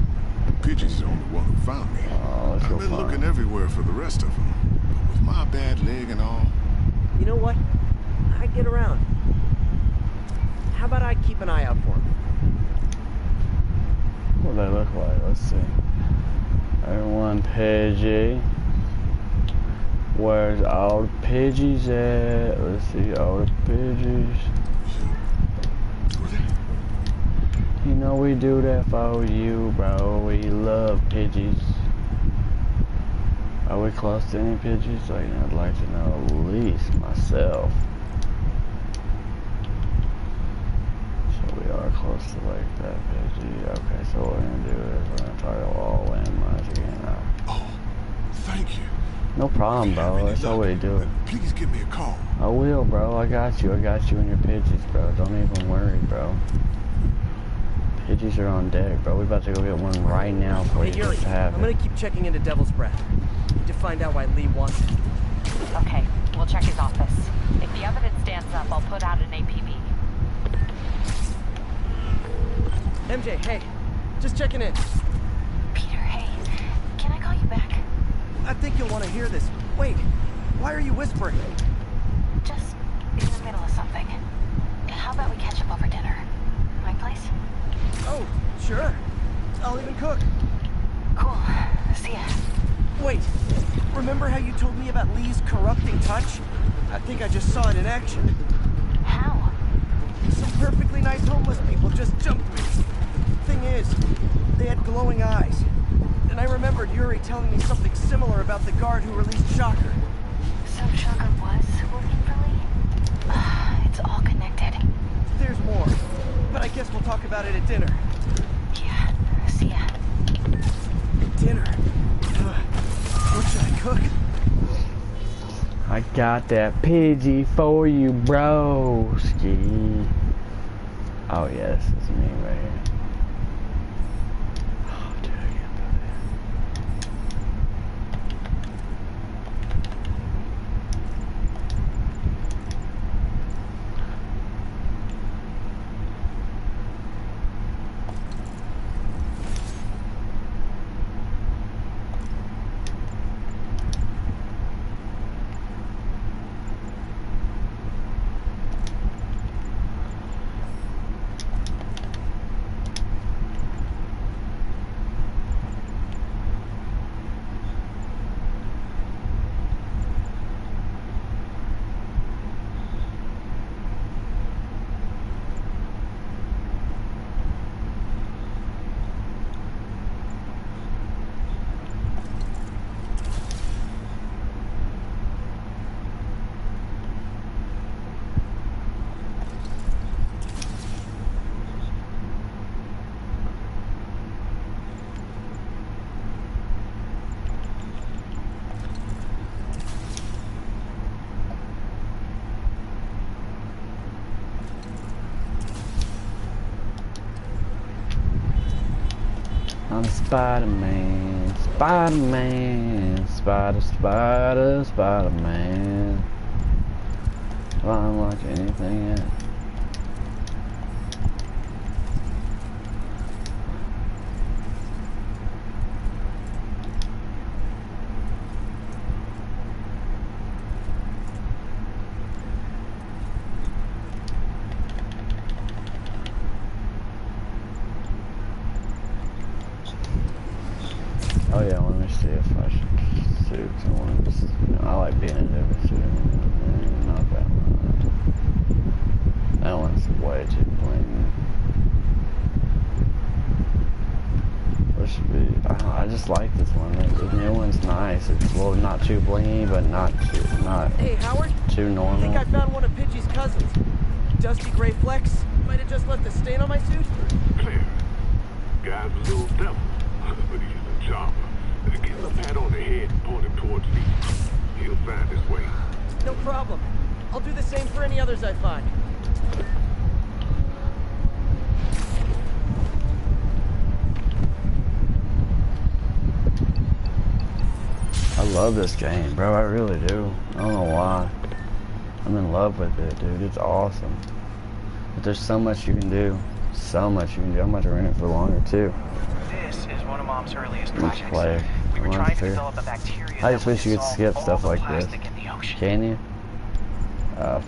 Pidgey's the only one who found me. Oh, I've been looking everywhere for the rest of them. But with my bad leg and all... You know what? I'd get around. How about I keep an eye out for him? What do they look like? Let's see. Everyone, Pidgey. Where's all the Pidgeys at? Let's see, all the Pidgeys. You know we do that for you, bro. We love Pidgeys. Are we close to any Pidgeys? Like, I'd like to know at least myself. So we are close to like that Pidgey. Okay, so what we're gonna do is we're gonna target all landmines again. Oh, thank you. No problem, bro. That's all we do. Please give me a call. I will, bro. I got you. I got you and your Pidgeys, bro. Don't even worry, bro. Pidgeys are on deck, bro. We about to go get one right now before you just have it. I'm gonna keep checking into Devil's Breath. Need to find out why Lee wants it. Okay, we'll check his office. If the evidence stands up, I'll put out an APB. MJ, hey. Just checking in. Peter, hey. Can I call you back? I think you'll want to hear this. Wait, why are you whispering? Just in the middle of something. How about we catch up over dinner? My place? Oh, sure. I'll even cook. Cool. See ya. Wait, remember how you told me about Lee's corrupting touch? I think I just saw it in action. How? Some perfectly nice homeless people just jumped me. Thing is, they had glowing eyes. And I remembered Yuri telling me something similar about the guard who released Shocker. So Shocker was working for Lee? It's all connected. There's more, but I guess we'll talk about it at dinner. Yeah, see ya. Dinner? What should I cook? I got that Pidgey for you, broski. Oh, yeah, this is me right here. Oh, dude, I can't put it. I'm Spider-Man, Spider-Man, Spider-Man. Well, I don't like anything yet. Oh yeah, let me see if I should suits and ones. You know, I like being in every suit. Not that one. That one's way too plain. What should be? I just like this one. The new one's nice. It's well, not too blingy, but not Hey, Howard? too normal. I think I found one of Pidgey's cousins. Dusty Gray Flex. Might have just left a stain on my suit. Clear. Guy's a little devil, but he's a charmer. Give him a pat on the head and point him towards me. He'll find his way. No problem. I'll do the same for any others I find. I love this game, bro. I really do. I don't know why. I'm in love with it, dude. It's awesome. But there's so much you can do. So much you can do. I'm about to rent it for longer, too. This is one of Mom's earliest projects. Play. We were trying to develop a bacteria I just wish you could skip stuff like this. Can you?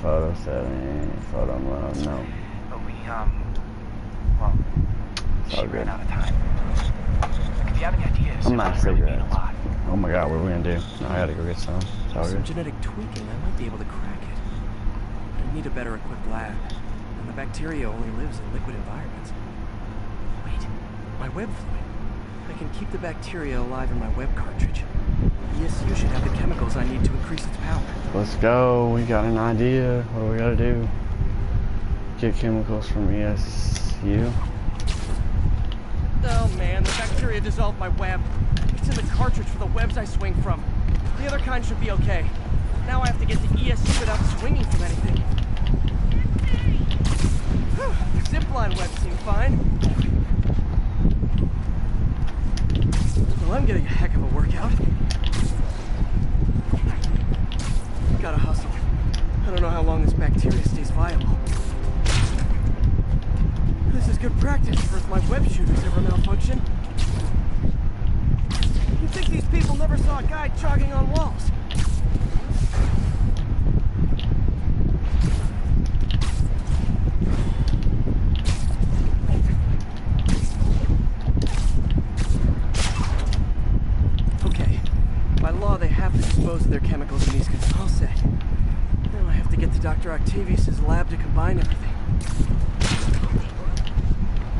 Photo setting, photo mode, no. But we, well, she ran out of time. If you have any ideas, I'm not really cigarettes. mean a lot. Oh my god, what are we gonna do? No, I gotta go get some. It's all Some good. genetic tweaking, I might be able to crack it. I need a better equipped lab. And the bacteria only lives in liquid environments. Wait, my web fluid. I can keep the bacteria alive in my web cartridge. ESU should have the chemicals I need to increase its power. Let's go. We got an idea. What do we gotta do? Get chemicals from ESU. Oh man, the bacteria dissolved my web. It's in the cartridge for the webs I swing from. The other kind should be okay. Now I have to get to ESU without swinging from anything. The zipline webs seem fine. Well, I'm getting a heck of a workout. Gotta hustle. I don't know how long this bacteria stays viable. This is good practice for if my web shooters ever malfunction. You'd think these people never saw a guy jogging on walls. Okay. By law, they have to dispose of their chemicals in these control set. Now I have to get to Dr. Octavius's lab to combine everything.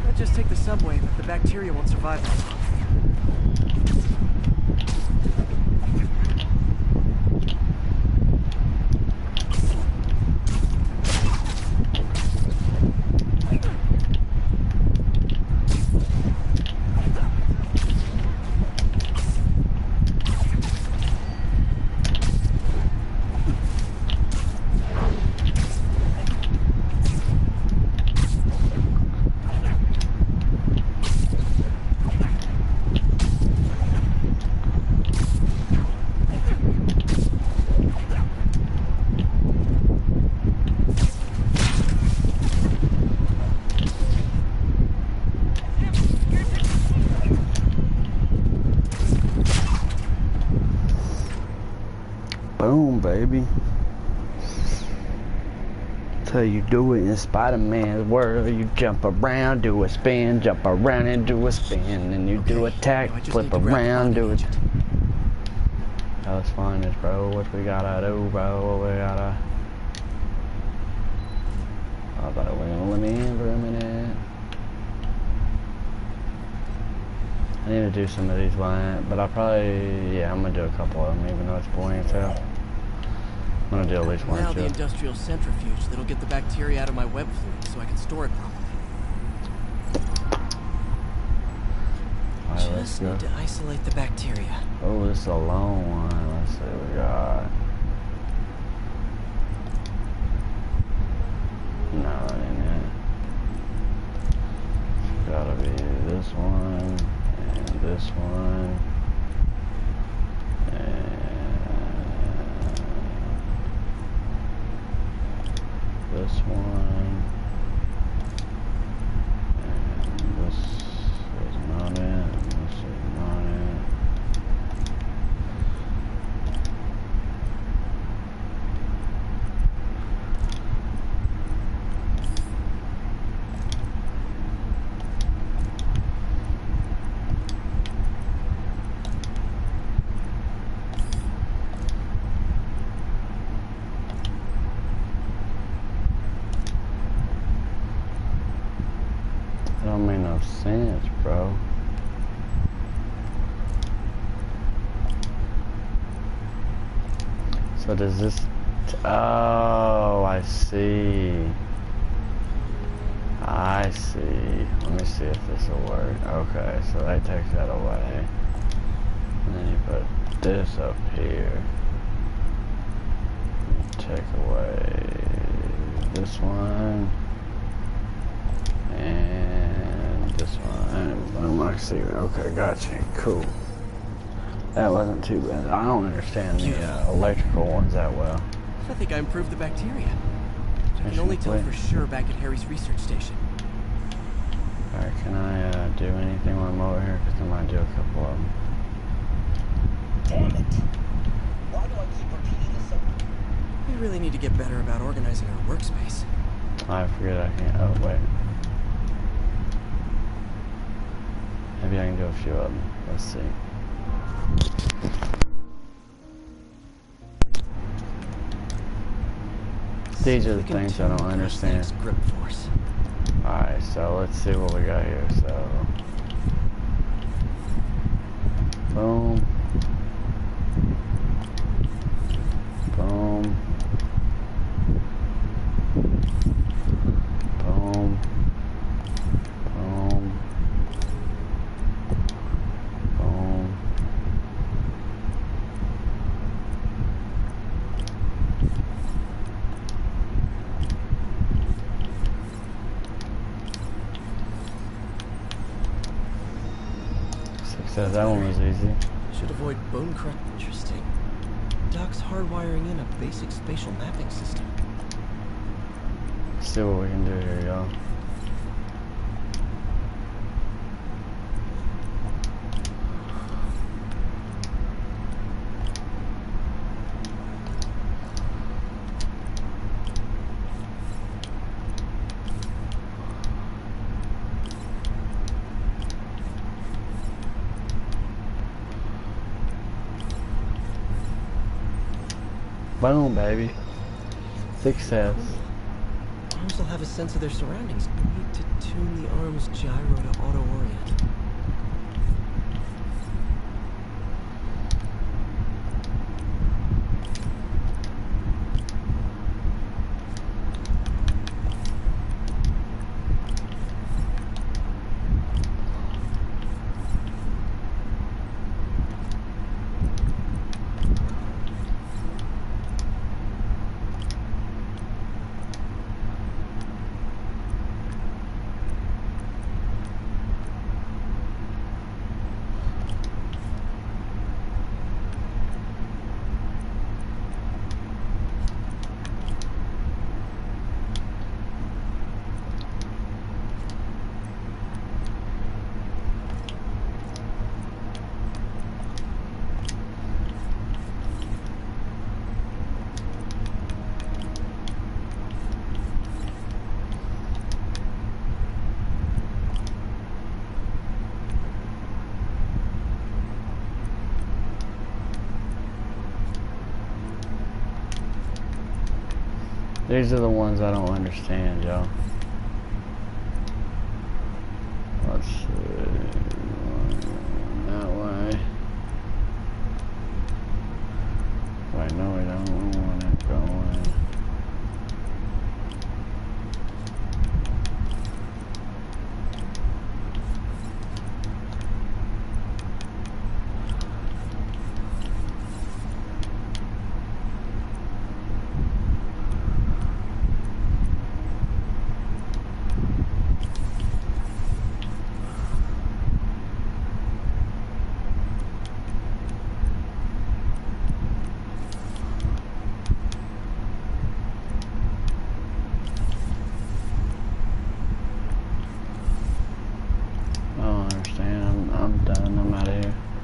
I'd just take the subway, but the bacteria won't survive that long. Boom, baby. That's how you do it in Spider-Man's world. You jump around, do a spin, jump around and do a spin, and you do a tack, flip around, do it. Let's find this, bro. What we gotta do, bro? What we gotta... I thought it was gonna let me in for a minute. I need to do some of these, but I'll probably, yeah, I'm gonna do a couple of them, even though it's boring as hell. I'm gonna do at least one Now or two. the industrial centrifuge that'll get the bacteria out of my web fluid so I can store it properly. Alright, let's Just go. need to isolate the bacteria. Oh, this is a long one. Let's see what we got. No, that ain't it. Gotta be this one, and this one, and this one, and this is not it, and this is not it. That don't make no sense, bro. So does this... Oh, I see. I see. Let me see if this will work. Okay, so that takes that away. And then you put this up here. Take away this one. And this one. Boom, I see. Okay, gotcha. Cool. That wasn't too bad. I don't understand the electrical ones that well. I think I improved the bacteria. I can only tell for sure back at Harry's research station. Alright, can I do anything while I'm over here? Because I might do a couple of them. Damn it! Why do I keep repeating this? We really need to get better about organizing our workspace. I forget I can't. Oh, wait. Maybe I can do a few of them. Let's see. These are the things I don't understand. Alright, so let's see what we got here. So, boom, boom, boom, boom, boom. So that one was easy. Should avoid bone crush. Interesting. Doc's hardwiring in a basic spatial mapping system. Let's see what we can do here, y'all. Boom, baby. Success. Arms will have a sense of their surroundings. Need to tune the arm's gyro to auto-orient. These are the ones I don't understand, y'all. Let's see. That way. Wait, no, we don't want it going.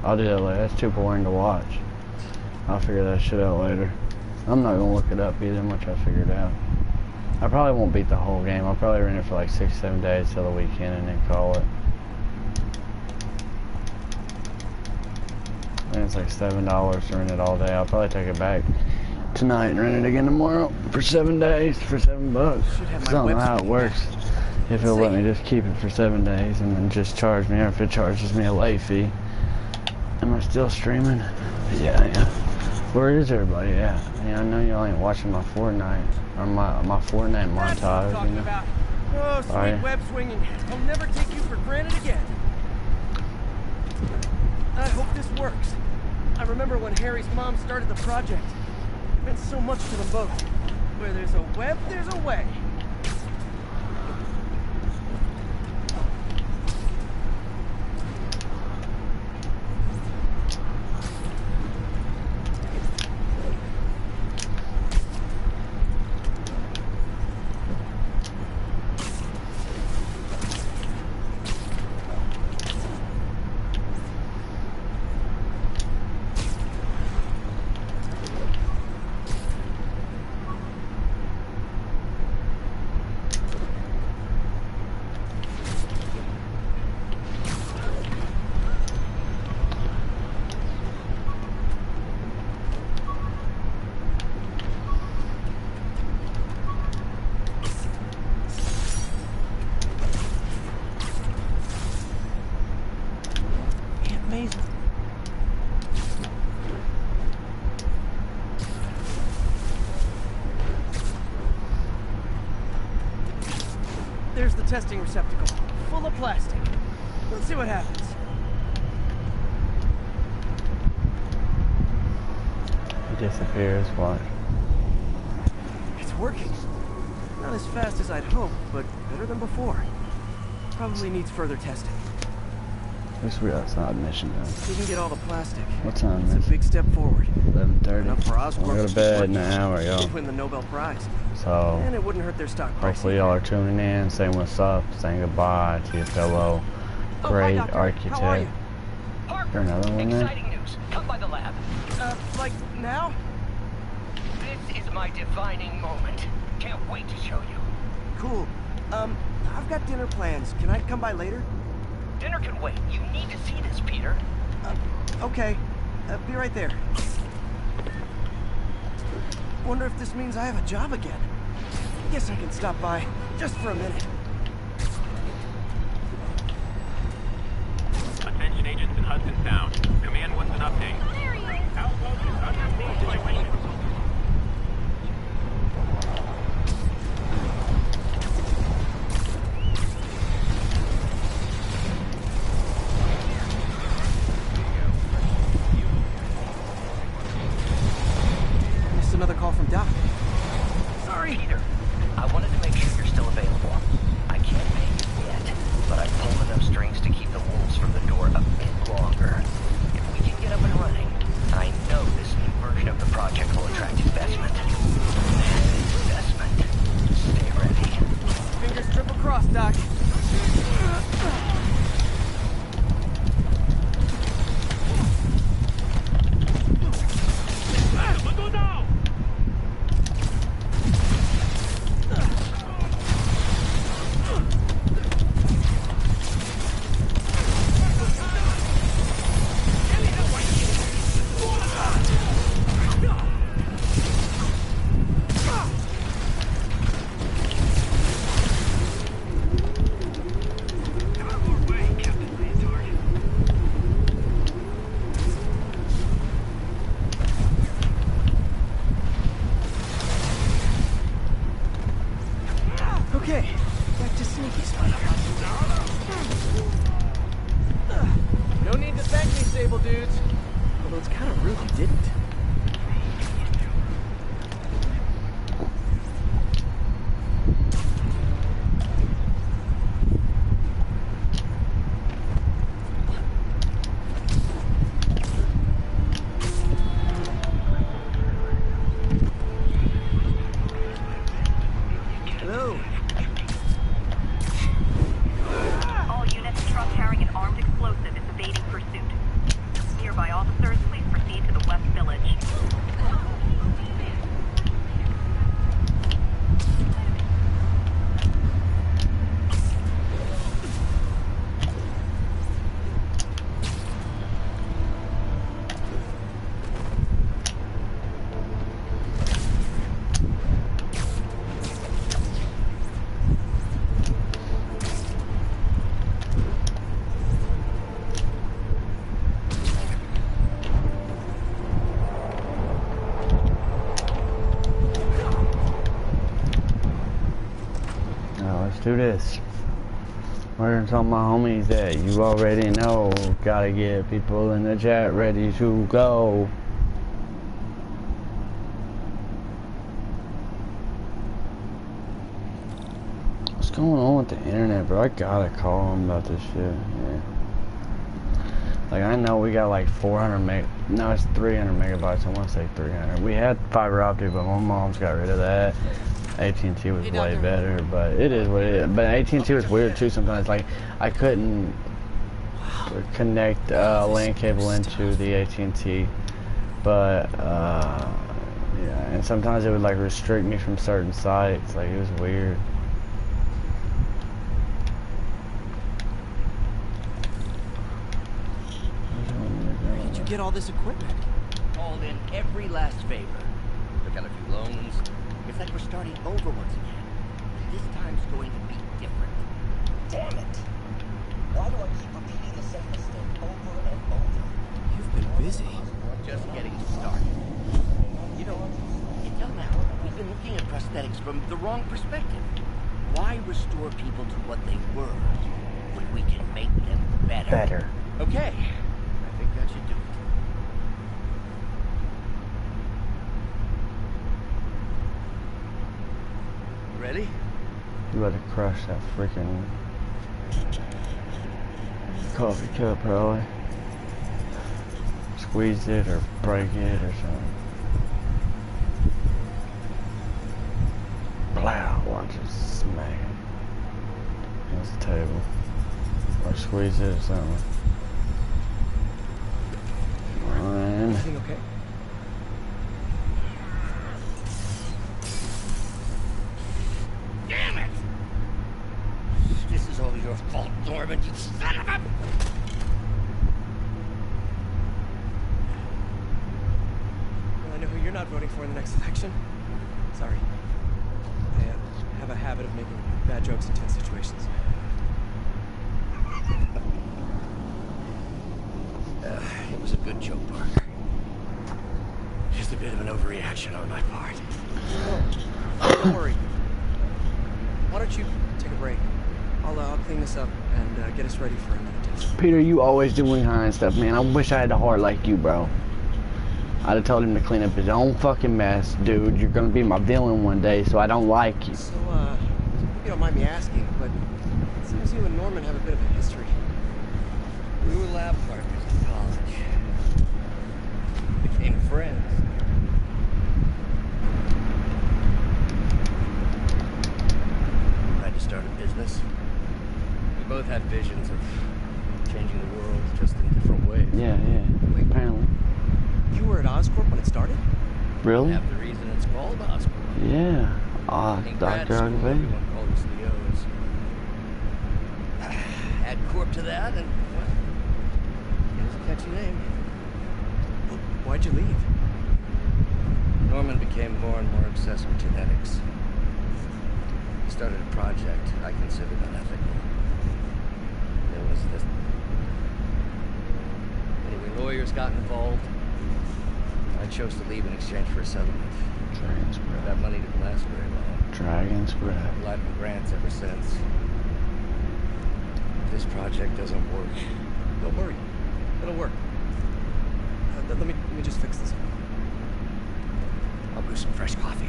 I'll do that later. That's too boring to watch. I'll figure that shit out later. I'm not gonna look it up either once I figure it out. I probably won't beat the whole game. I'll probably run it for like 6-7 days till the weekend and then call it. I think it's like $7 to rent it all day. I'll probably take it back tonight and rent it again tomorrow for 7 days for $7. I don't know how it works. If it'll let me just keep it for 7 days and then just charge me, or if it charges me a late fee. Am I still streaming? Yeah, I am. Where is everybody at? Yeah, I know y'all ain't watching my Fortnite or my Fortnite That's what I'm montage. talking about. Oh, sweet Right. web swinging. I'll never take you for granted again. I hope this works. I remember when Harry's mom started the project. It meant so much to them both. Where there's a web, there's a way. Amazing. There's the testing receptacle, full of plastic. Let's see what happens. It disappears. What? It's working. Not as fast as I'd hoped, but better than before. Probably needs further testing. At least we outside mission done. We can get all the plastic. What time It's is a it? big step forward. 11:30. Enough for Oscorp We'll go to bed in an hour, to y'all. win the Nobel Prize. So And it wouldn't hurt their stock price. hopefully y'all are tuning in, saying what's up, saying goodbye to your fellow great architect. How are you? Is there another one there? Exciting news. Come by the lab. Like now? This is my defining moment. Can't wait to show you. Cool. I've got dinner plans. Can I come by later? Dinner can wait. You need to see this, Peter. Okay. Be right there. Wonder if this means I have a job again. Guess I can stop by, just for a minute. Attention agents in Hudson Sound. Command wants an update. There he is. Outpost is under siege by Wayne. Missed another call from Doc. Sorry. Peter, I wanted to make sure you're still available. I can't pay you yet, but I pulled enough strings to keep the wolves from the door a bit longer. If we can get up and running, I know this new version of the project will attract investment. Investment. Stay ready. Fingers triple crossed, Doc. Okay, back to sneaky stuff. No need to thank me, Sable dudes. Although it's kind of rude you didn't. Hello. All units, truck carrying an armed explosive is evading pursuit. Nearby officers, please proceed to the West Village. this. Where some of my homies at? You already know. Gotta get people in the chat ready to go. What's going on with the internet, bro? I gotta call them about this shit. Yeah. Like, I know we got like 400 meg. No, it's 300 megabytes. I want to say 300. We had fiber optic, but my mom's got rid of that. AT&T was way better, but it is what it is. But AT&T was weird too sometimes. Like, I couldn't connect LAN cable into the AT&T, but yeah, and sometimes it would like restrict me from certain sites. Like, it was weird. Where did you get all this equipment? Called in every last favor. Took out a few loans. It's like we're starting over once again. And this time's going to be different. Damn it! Why do I keep repeating the same mistake over and over? You've been busy. Just getting started. You know, until now, we've been looking at prosthetics from the wrong perspective. Why restore people to what they were when we can make them better? Okay. I think that should do it. Ready? You about to crush that freaking coffee cup, probably. Squeeze it or break it or something. Blah! Watch it smack it against the table. Or squeeze it or something. Fine. Everything okay? Damn it! This is all your fault, Norman, you son of a... Well, I know who you're not voting for in the next election. Sorry. I have a habit of making bad jokes in tense situations. It was a good joke, Parker. Just a bit of an overreaction on my part. Oh, don't worry. Why don't you take a break? I'll clean this up and get us ready for another test. Peter, you always doing kind stuff, man. I wish I had a heart like you, bro. I'd have told him to clean up his own fucking mess, dude. You're gonna be my villain one day, so I don't like you. So, if you don't mind me asking, but it seems you and Norman have a bit of a history. We were lab partners in college. Became friends. Tried to start a business. We both had visions of changing the world, just in different ways. Yeah, apparently. You were at Oscorp when it started? Really? Have the reason it's called Oscorp. Yeah. Dr. Ogilvy. Everyone called us the O's. Add Corp to that, and well, it was a catchy name. Why'd you leave? Norman became more and more obsessed with genetics. He started a project I considered unethical. There was this... Anyway, lawyers got involved. I chose to leave in exchange for a settlement. Dragon's Breath. That money didn't last very long. Dragon's Breath. I've relied on grants ever since. If this project doesn't work... Don't worry. It'll work. Let me just fix this. I'll brew some fresh coffee.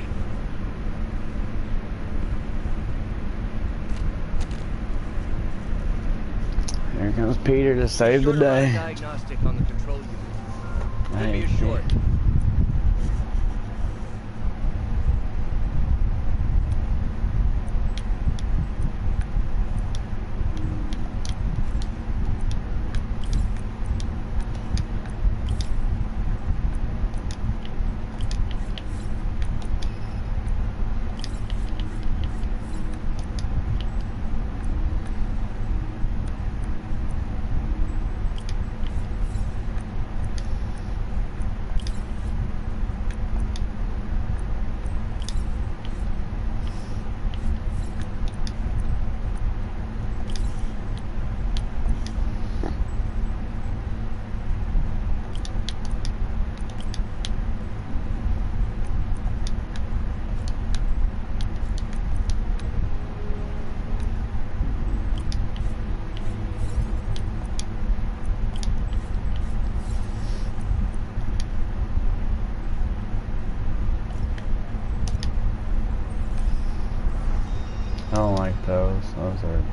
Here comes Peter to save the day. Diagnostic on the control unit. Could be a short.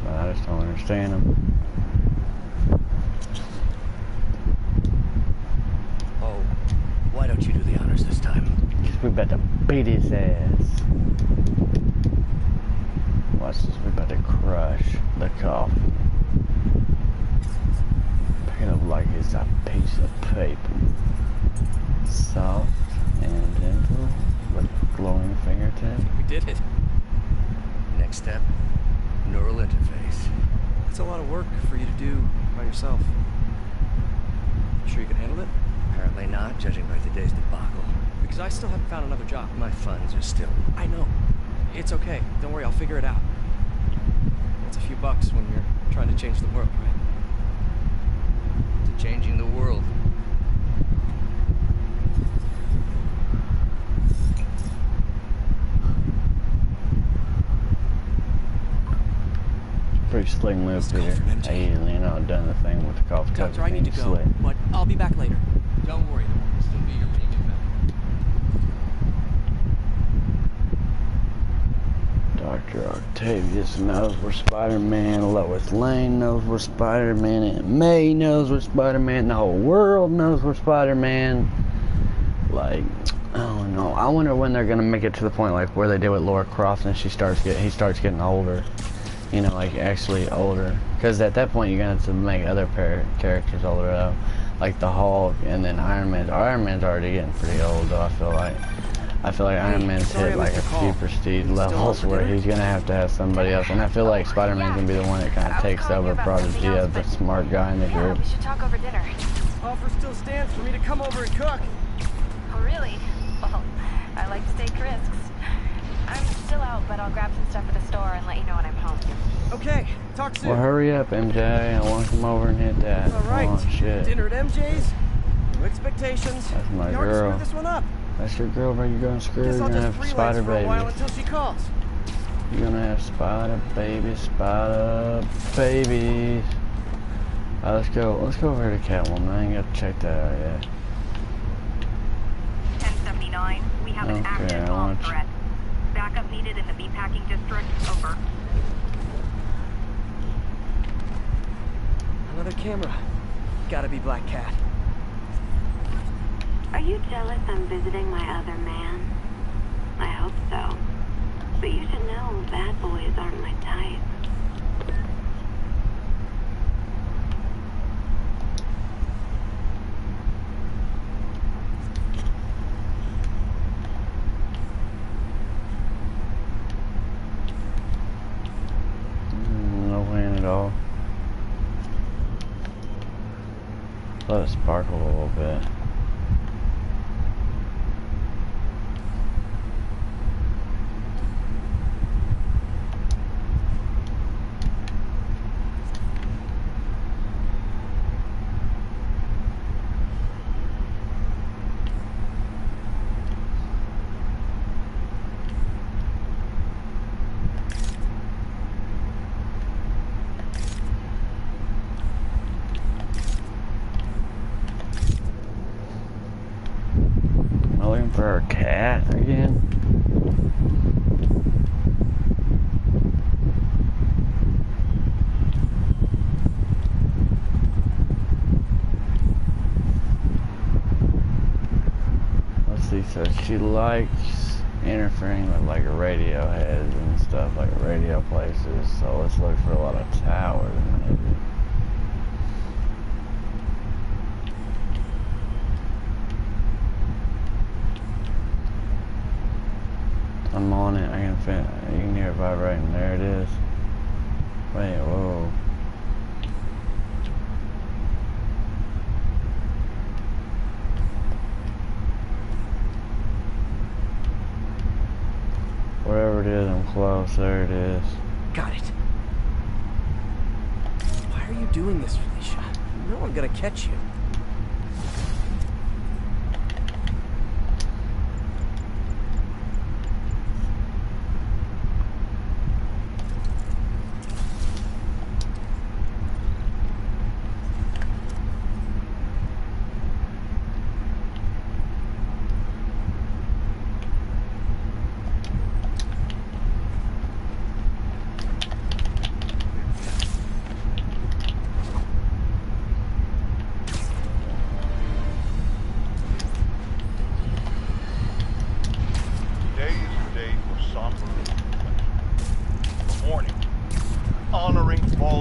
but I just don't understand them. Oh, why don't you do the honors this time? We about to beat his ass. Watch this, we about to crush the coffin. Pick it up like it's a piece of paper. Soft and gentle with a glowing fingertip. We did it. Next step, neural interface. That's a lot of work for you to do by yourself. Sure you can handle it? Apparently not, judging by today's debacle. Because I still haven't found another job. My funds are still... I know. It's okay. Don't worry, I'll figure it out. It's a few bucks when you're trying to change the world, right? To changing the world. Pretty slick move, Peter. Hey, you know, done the thing with the coffee cup. Doctor, I need to go, but I'll be back later. Don't worry, I'll still be here when you get back. Dr. Octavius knows where Spider-Man, Lois Lane knows where Spider-Man, Aunt May knows where Spider-Man, the whole world knows where Spider-Man. Like, I don't know. I wonder when they're gonna make it to the point like where they did with Laura Croft and he starts getting older. You know, like actually older. Because at that point you're gonna have to make other characters older though. Like the Hulk and then Iron Man. Iron Man's already getting pretty old though, I feel like. Iron Man's hit like a few prestige levels where he's gonna have to have somebody else. And I feel like Spider-Man's gonna be the one that kind of takes over Prodigy as the smart guy in the group. We should talk over dinner. Offer still stands for me to come over and cook. Oh, really? Well, I like to take risks. I'm still out, but I'll grab some stuff at the store and let you know when I'm home. Okay, talk soon. Well, hurry up, MJ. I want to come over and hit that. All right. Oh, shit. Dinner at MJ's. No expectations. That's my you already girl. screwed this one up. That's your girl, bro. You're gonna screw her. Guess You're I'll gonna just have freelance spider for a while babies. until she calls. You're gonna have spider babies. Let's go over here to Catwoman. I ain't got to check that out yet. 1079, we have an active bomb threat. Backup needed in the meatpacking district. Over. Another camera. Gotta be Black Cat. Are you jealous I'm visiting my other man? I hope so. But you should know bad boys aren't my type. No hand at all. Let it sparkle a little bit. For our cat again. Let's see, so she likes interfering with like radio heads and stuff, like radio places, so let's look for a lot of towers maybe. I'm on it. I can fit. You can hear it vibrating. There it is. Wait, whoa. Wherever it is, I'm close. There it is. Got it. Why are you doing this, Felicia? You know I'm gonna catch you.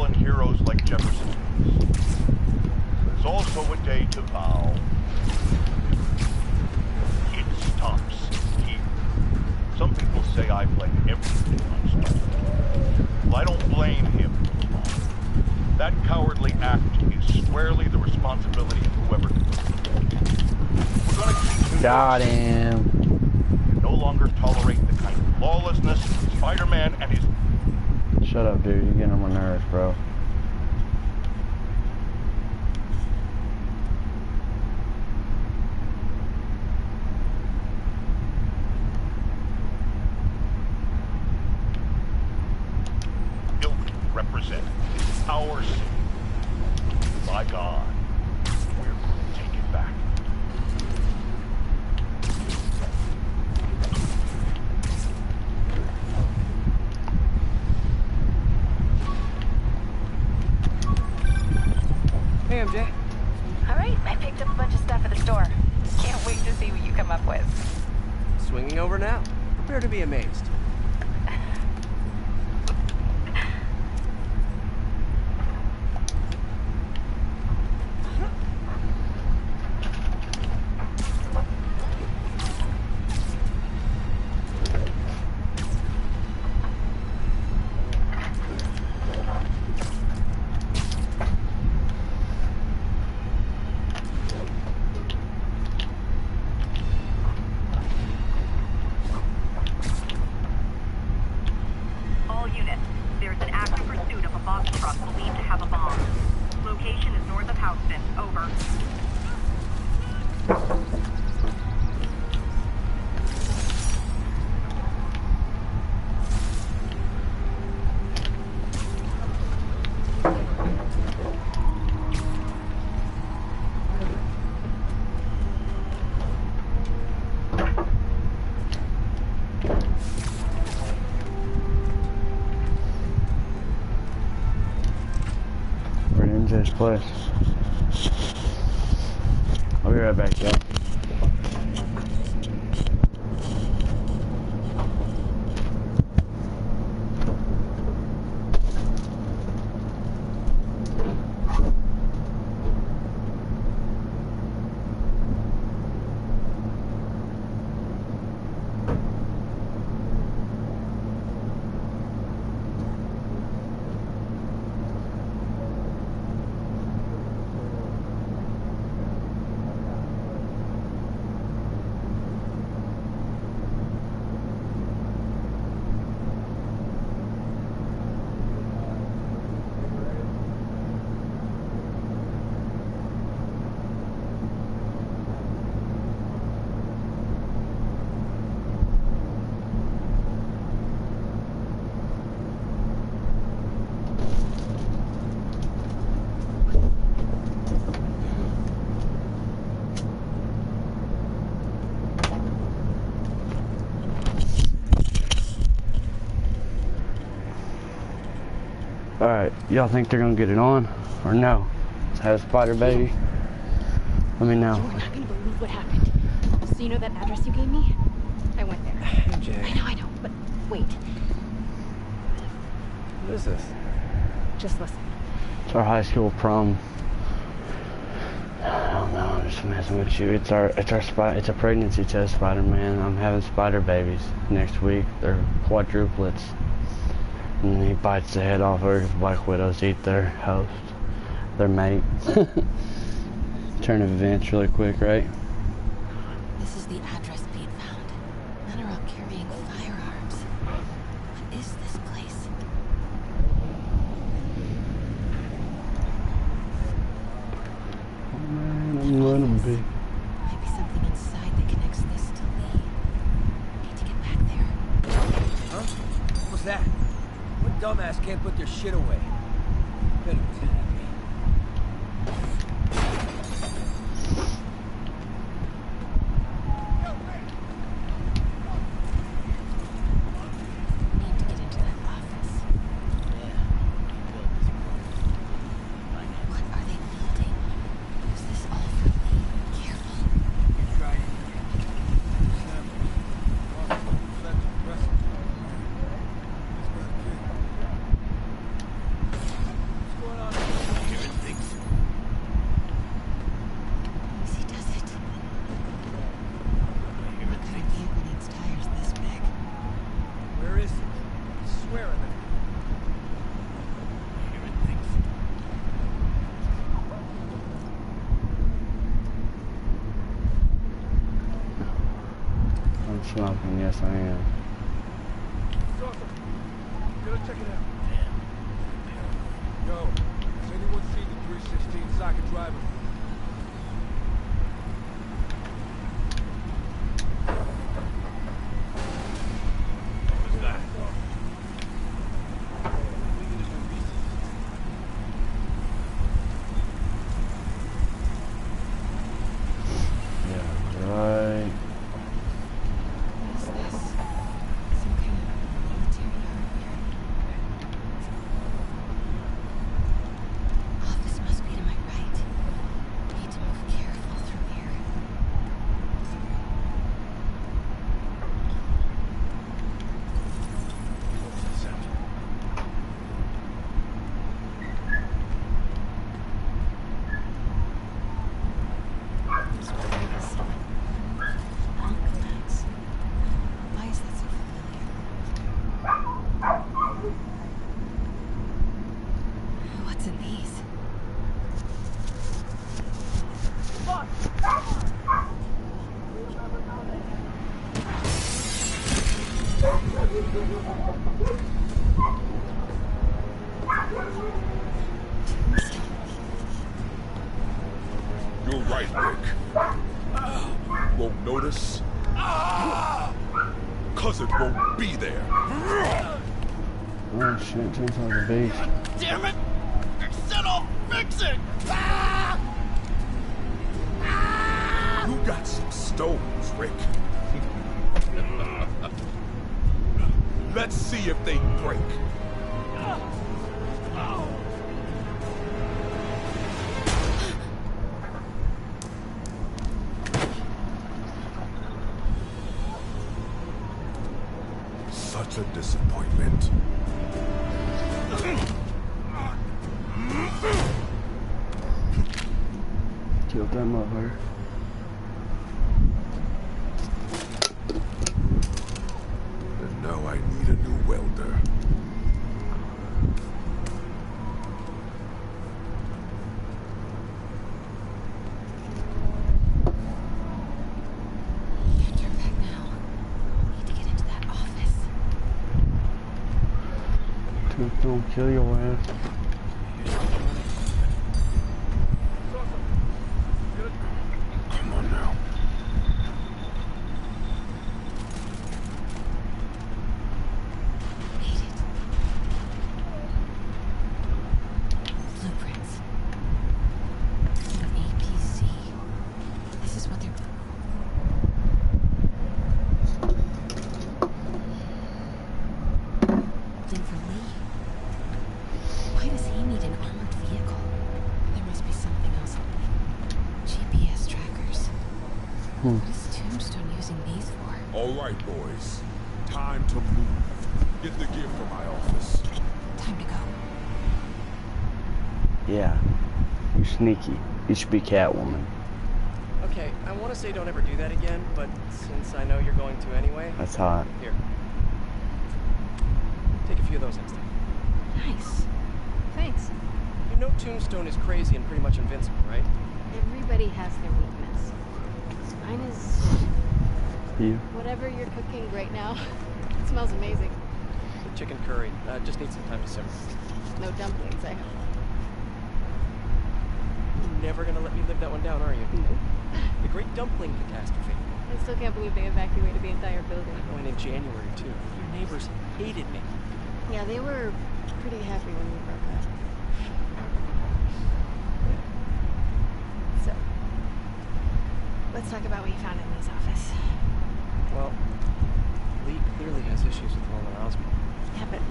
fallen heroes like Jefferson. It's also a day to vow. It stops here. Some people say I blame everything on Stark. Well, I don't blame him. That cowardly act is squarely the responsibility of whoever did it. We're gonna keep got him. And no longer tolerate the kind of lawlessness Spider-Man and his... Shut up, dude. You're getting on my nerves, bro. Represent our city. By God, we're going to take it back. Hey, MJ. All right, I picked up a bunch of stuff at the store. Can't wait to see what you come up with. Swinging over now. Prepare to be amazed. MJ's place. I'll be right back, y'all. Alright, y'all think they're gonna get it on? Or no? Have a spider baby? Let me know. You're not gonna believe what happened. So you know that address you gave me? I went there. MJ. I know, but wait. What is this? Just listen. It's our high school prom. I don't know, I'm just messing with you. It's a pregnancy test, Spider-Man. I'm having spider babies next week. They're quadruplets. And he bites the head off her because Black Widows eat their host, their mate. Turn of events really quick, right? This is the address Pete found. Men are all carrying firearms. What is this place? Oh man, I'm running big. Might be something inside that connects this to Lee. Need to get back there. Huh? What was that? What dumbass can't put their shit away? Bet it was happy. Need to get into that office. What are they building? Is this all for Lee? Careful. Smoking, yes I am. Gotta check it out. Yo, has anyone seen the 316 socket driver? What's that? Yeah, right. What is this? Some kind of military hardware. Oh, this must be to my right. Need to move careful through here. What's that sound? These birds. Onklets. Why is that so familiar? What's in these? You're right, Rick. Won't notice. Cause it won't be there. Oh shit, turns out the beast. Damn it! I said I'll fix it! You got some stones, Rick. Let's see if they break. Such a disappointment. Killed that motherfucker. And now I need a new welder. Can't turn back now. Need to get into that office. Don't kill your ass. Come on now. Made it. Blueprints. An APC. This is what they're... Then for Lee. Why does he need an armored vehicle? There must be something else. GPS trackers. What is Tombstone using these for? All right, boys. Time to move. Get the gear from my office. Time to go. Yeah. You sneaky. You should be Catwoman. Okay, I want to say don't ever do that again, but since I know you're going to anyway... That's hot. Here. Take a few of those next time. Nice. Thanks. You know Tombstone is crazy and pretty much invincible, right? Everybody has their weakness. Mine is You? whatever you're cooking right now. It smells amazing. The chicken curry. Just needs some time to simmer. No dumplings, I hope. You're never gonna let me live that one down, are you? Nope. The Great Dumpling Catastrophe. I still can't believe they evacuated the entire building. Went in January, too. Your neighbors hated me. Yeah, they were pretty happy when we broke up. So, let's talk about what you found in Lee's office. Well, Lee clearly has issues with Roland Osborn. Yeah, but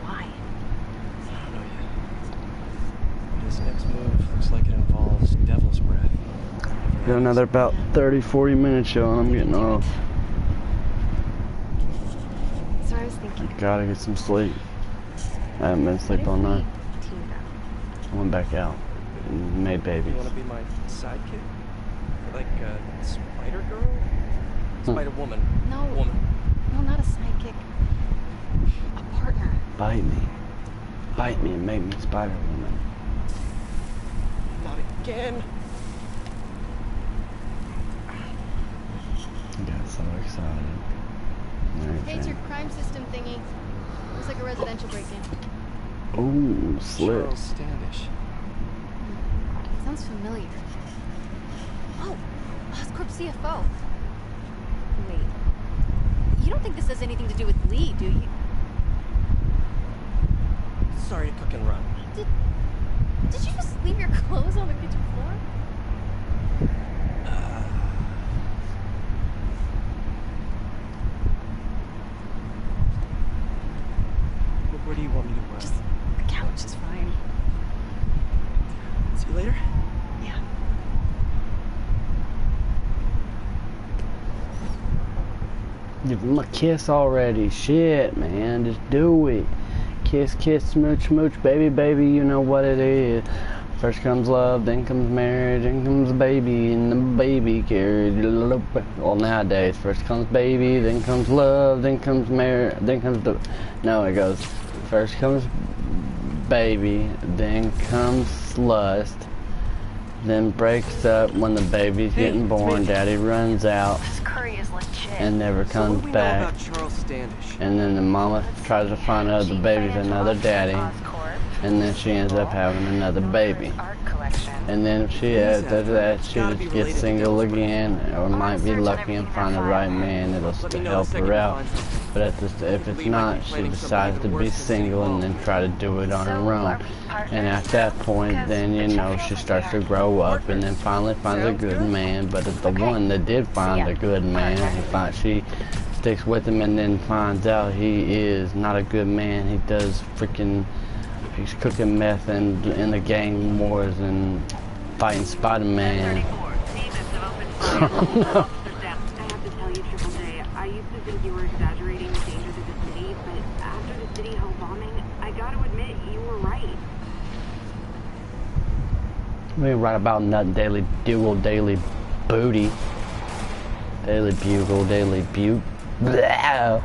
why? I don't know yet. His next move looks like it involves Devil's Breath. Got another about 30-40 minutes, y'all, and I'm getting off. So I was thinking. Gotta get some sleep. I haven't been asleep all night. Team up. I went back out and made babies. You want to be my sidekick? Like a spider girl? Spider woman. No. Woman. No, not a sidekick. A partner. Bite me. Bite me and make me Spider-Woman. Not again. Got so excited. Hey, it's your crime system thingy. Looks like a residential break-in. Ooh, slick. Charles Standish. Sounds familiar. Oh, Oscorp CFO. Wait. You don't think this has anything to do with Lee, do you? Sorry to cook and run. Did you just leave your clothes on the kitchen floor? Where do you want me to work? Just the couch is fine. See you later? Yeah. Give him a kiss already. Shit, man. Just do it. Kiss, kiss, smooch, smooch, baby, baby. You know what it is. First comes love, then comes marriage, then comes baby, and the baby carried. Well, nowadays, first comes baby, then comes love, then comes marriage, then comes the... No, it goes... First comes baby, then comes lust, then breaks up when the baby's getting born. Daddy runs out This curry is legit. and never comes back. Charles Standish? And then the mama tries to find out the baby's another daddy, and then she ends up having another baby. And then if she after that, she just gets single again, or might be lucky and find the right man that'll help her out. But if it's not, she decides to be single and then try to do it on her own. And at that point, then, you know, she starts to grow up and then finally finds a good man. But it's the one that did find a good man, she sticks with him and then finds out he is not a good man. He does freaking... He's cooking meth and in the gang wars and fighting Spider-Man. I have to tell you, Triple J, I used to think you were exaggerating the dangers of the city, but after the City Hall bombing, I gotta admit, you were right. We ain't right about nothing. Daily Bugle, Daily Booty. Daily Bugle, Daily Butte. Yeah,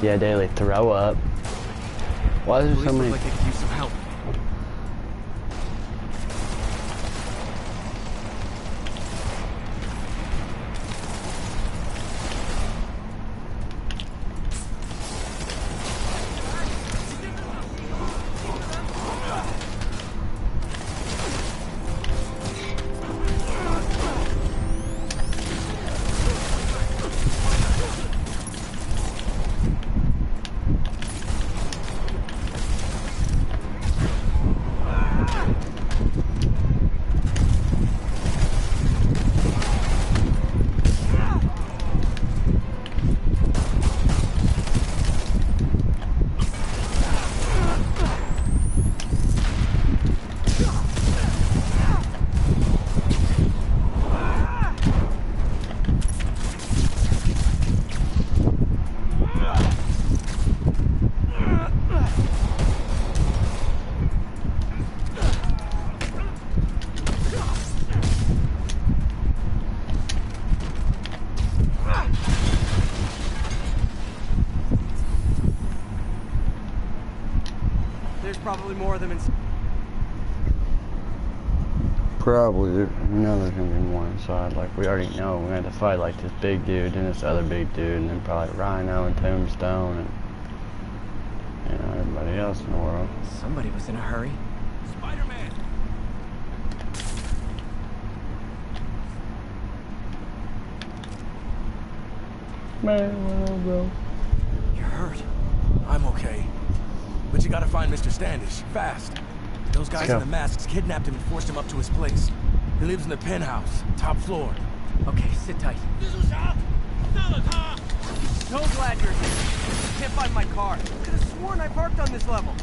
Daily Throw Up. Why is there so many? Like they could use some help. Probably more of them in... Probably, you know there's gonna be more inside. Like we already know, we had to fight like this big dude and this other big dude, and then probably Rhino and Tombstone and you know everybody else in the world. Somebody was in a hurry. Spider-Man. Man, bro. You're hurt. I'm okay. But you gotta find Mr. Standish, fast. Those guys in the masks kidnapped him and forced him up to his place. He lives in the penthouse, top floor. Okay, sit tight. So glad you're here. Can't find my car. Could have sworn I parked on this level.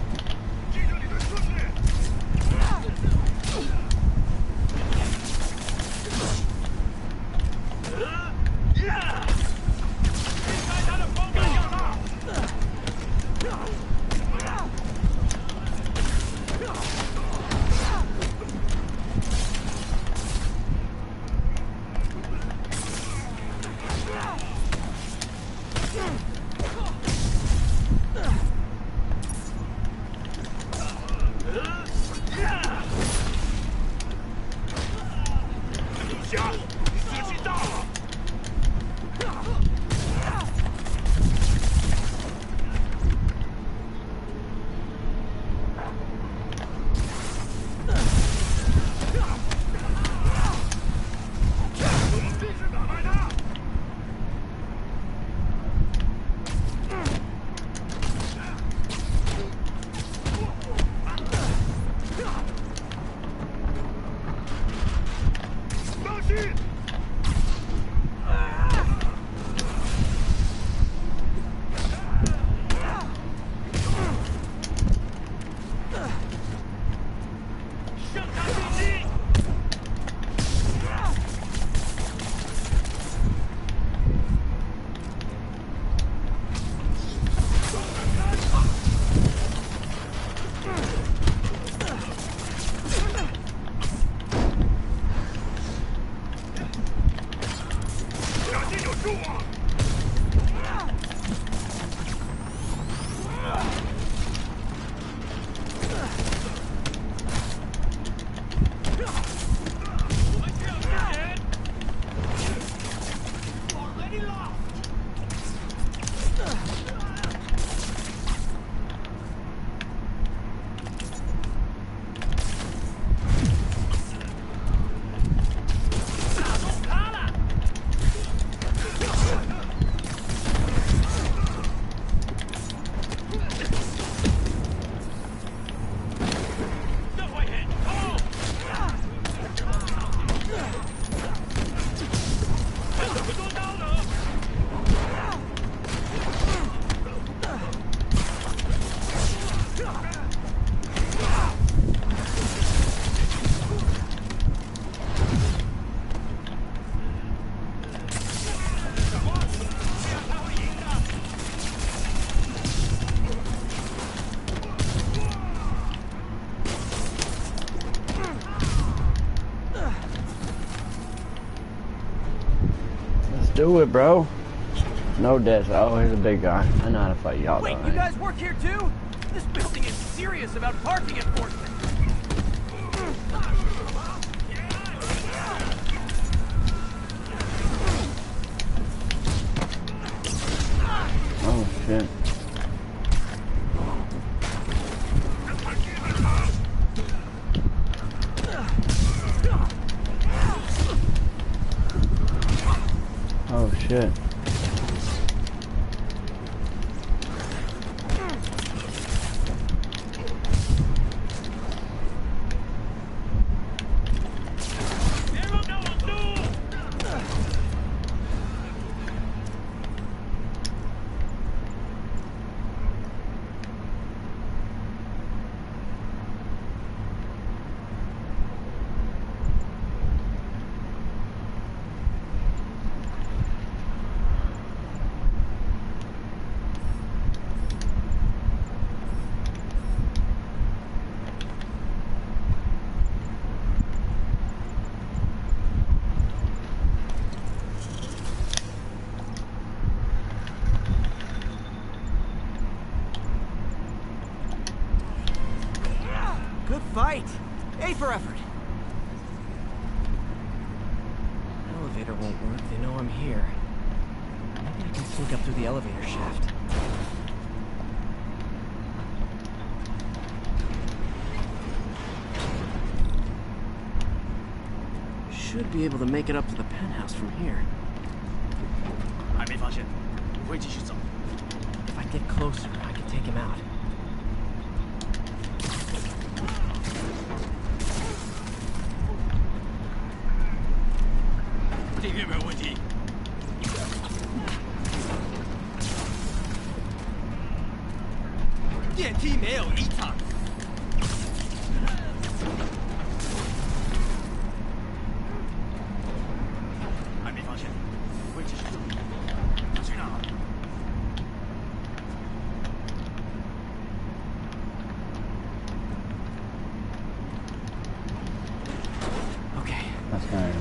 do it, bro. No deaths. Oh, here's a big guy. I know how to fight y'all. Wait, you guys work here too? This building is serious about parking enforcement. Oh shit. Oh shit. Fight! A for effort! Elevator won't work, they know I'm here. Maybe I can sneak up through the elevator shaft. Should be able to make it up to the penthouse from here. If I get closer, I can take him out.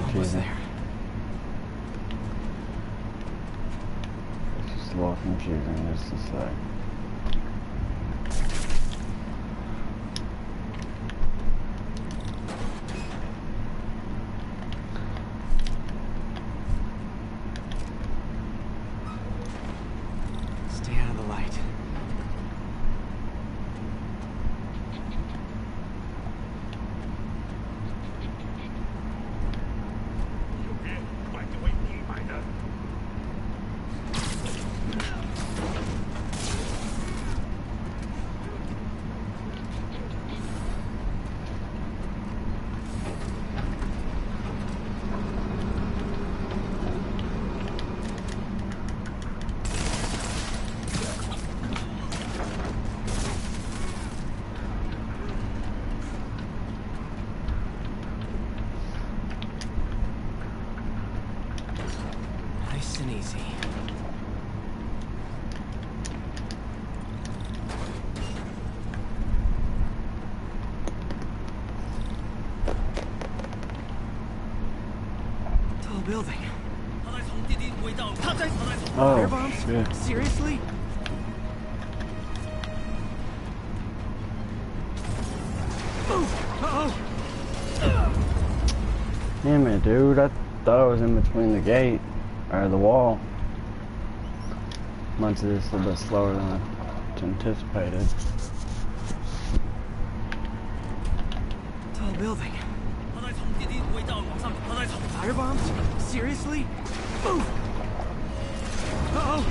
Almost there. It's just a little confusing just to say. Stay out of the light. Nice and easy. Tall building. Oh, firebombs? shit. Seriously? Uh-oh. Damn it, dude. I thought I was in between the gate, or the wall. Much of this a little bit slower than I anticipated. Tall building. Firebombs? Seriously? Move! Uh-oh!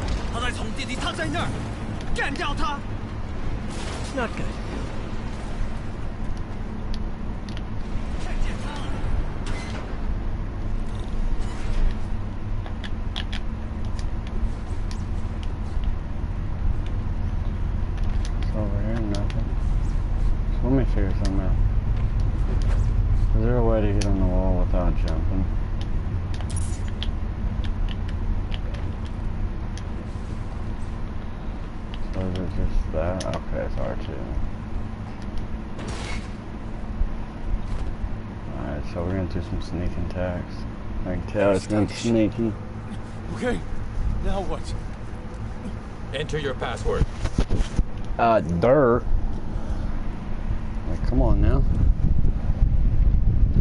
Not good. It's over here, nothing. So let me figure something out. Is there a way to get on the wall without jumping? So is it just that? Okay, it's R2. Alright, so we're gonna do some sneaking attacks. I can tell it's gonna be sneaky. Okay, now what? Enter your password. Like, come on now.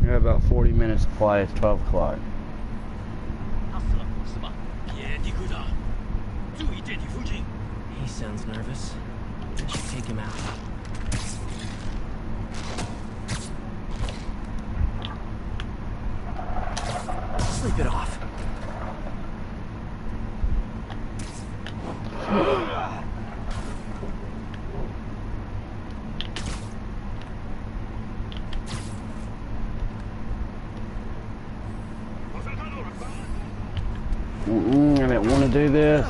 We got about 40 minutes to fly. It's 12 o'clock. He sounds nervous. I should take him out. Sleep it off. I didn't want to do this.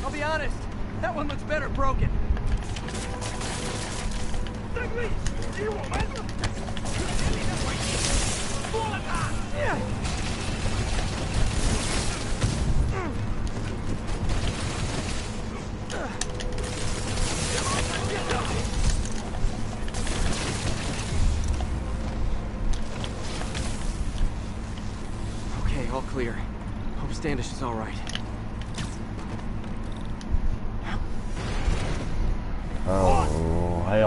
I'll be honest, that one looks better broken. Okay, all clear. Hope Standish is all right. Oh, I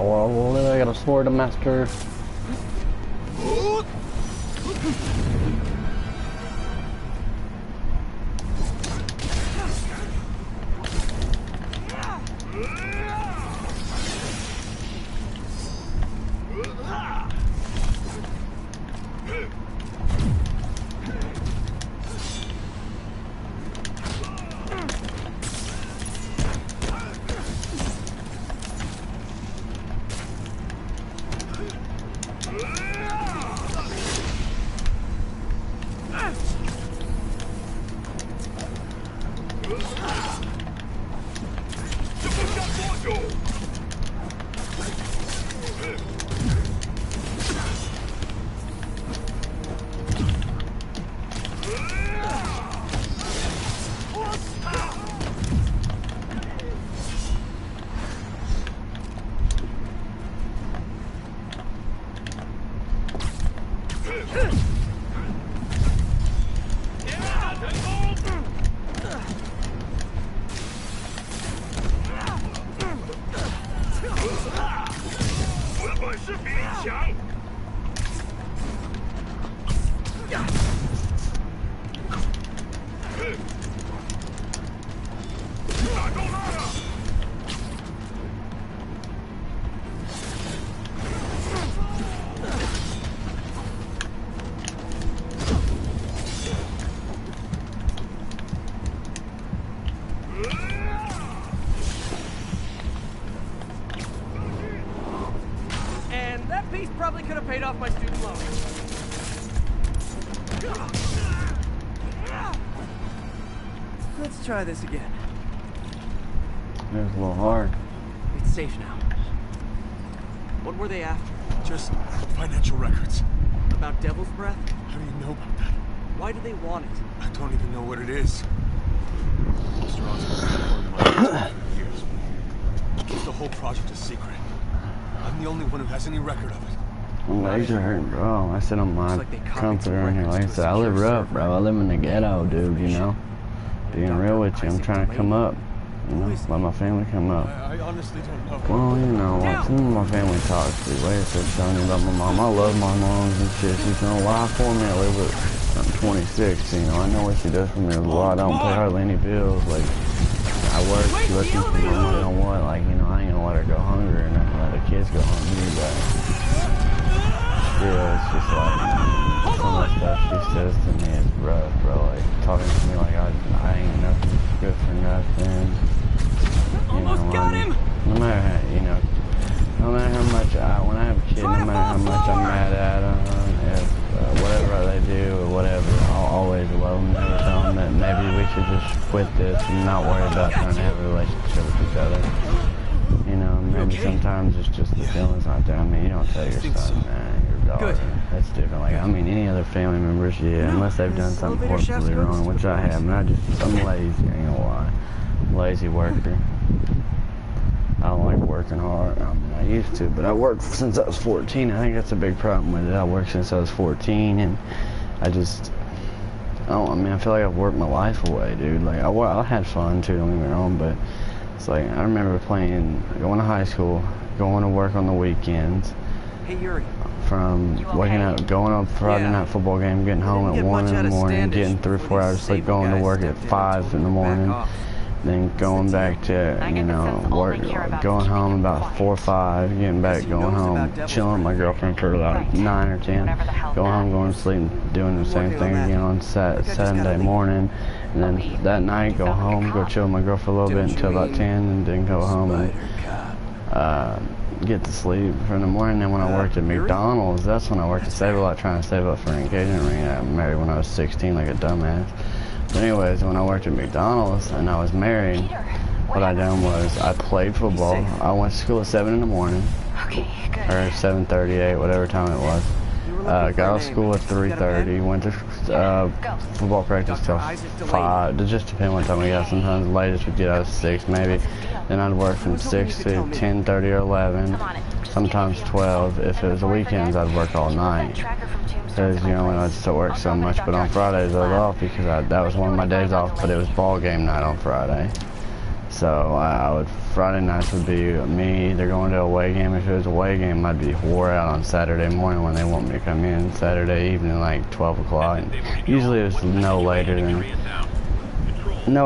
got a sword to master. And that piece probably could have paid off my student loan. Let's try this again. It was a little hard. It's safe now. What were they after? Just financial records. About Devil's Breath? How do you know about that? Why do they want it? I don't even know what it is. Mr. Osborn's been pouring money into it for years. Keep the whole project a secret. I'm the only one who has any record of it. My legs are hurting, bro. I sit on my comforter in here. Like I said, I live rough, bro. I live in the ghetto, dude, you know? Being real with you, I'm trying to come up. You know, let my family come up. I honestly don't know. Well, you know, like some of my family talks to. Like I said, telling you about my mom. I love my mom and shit. She's done a lot for me. I live with, I'm 26, you know. I know what she does for me a lot. I don't pay hardly any bills. Like, I work, she lets me spend my money on what. Like, you know, I ain't gonna let her go hungry or nothing. Let her kids go hungry, but still, it's just like, some of the stuff she says to me is rough, bro. Like, talking to me like I ain't nothing good for nothing. You know, got him! No matter how, you know, no matter how much when I have a kid, no matter just not worry about trying to have a relationship with each other. You know, maybe sometimes it's just the feelings out there. I mean, you don't tell your son, man, your daughter. That's different. Like, I mean, any other family members, yeah, unless they've done something horribly wrong, which I have. And I'm lazy, I ain't gonna lie. I'm a lazy worker. I don't like working hard. I mean, I used to, but I worked since I was 14. I think that's a big problem with it. I worked since I was 14, and I feel like I've worked my life away, dude. Like, I had fun too, don't get me wrong, but it's like, I remember going to high school, going to work on the weekends. Hey, Yuri. From waking up, going on Friday night football game, getting home at 1 in the morning, getting 3 or 4 hours of sleep, going to work at 5 in the morning. Then going back to, you know, work, going home about 4 or 5, getting back, going home, chilling with my girlfriend for like 9 or 10, going home, going to sleep, doing the same thing again on Saturday morning, and then that night go home, go chill with my girl for a little bit until about 10, and then go home and get to sleep for the morning. And then when I worked at McDonald's, that's when I worked to save a lot, trying to save up for an engagement ring. I got married when I was 16 like a dumbass. But anyways, when I worked at McDonald's and I was married, what I done was I played football. I went to school at 7 in the morning, or 7:38, whatever time it was. Got out of school at 3:30, went to football practice till 5. It just depends what time we got. Sometimes the latest we'd get out at 6 maybe. Then I'd work from 6 to 10:30 or 11, sometimes 12. If it was the weekends, I'd work all night. Because, you know, I just work so much. But on Fridays, I was off because that was one of my days off, but it was ball game night on Friday. So Friday nights would be me either going to a away game. If it was a away game, I'd be wore out on Saturday morning when they want me to come in. Saturday evening, like 12 o'clock. Usually it was no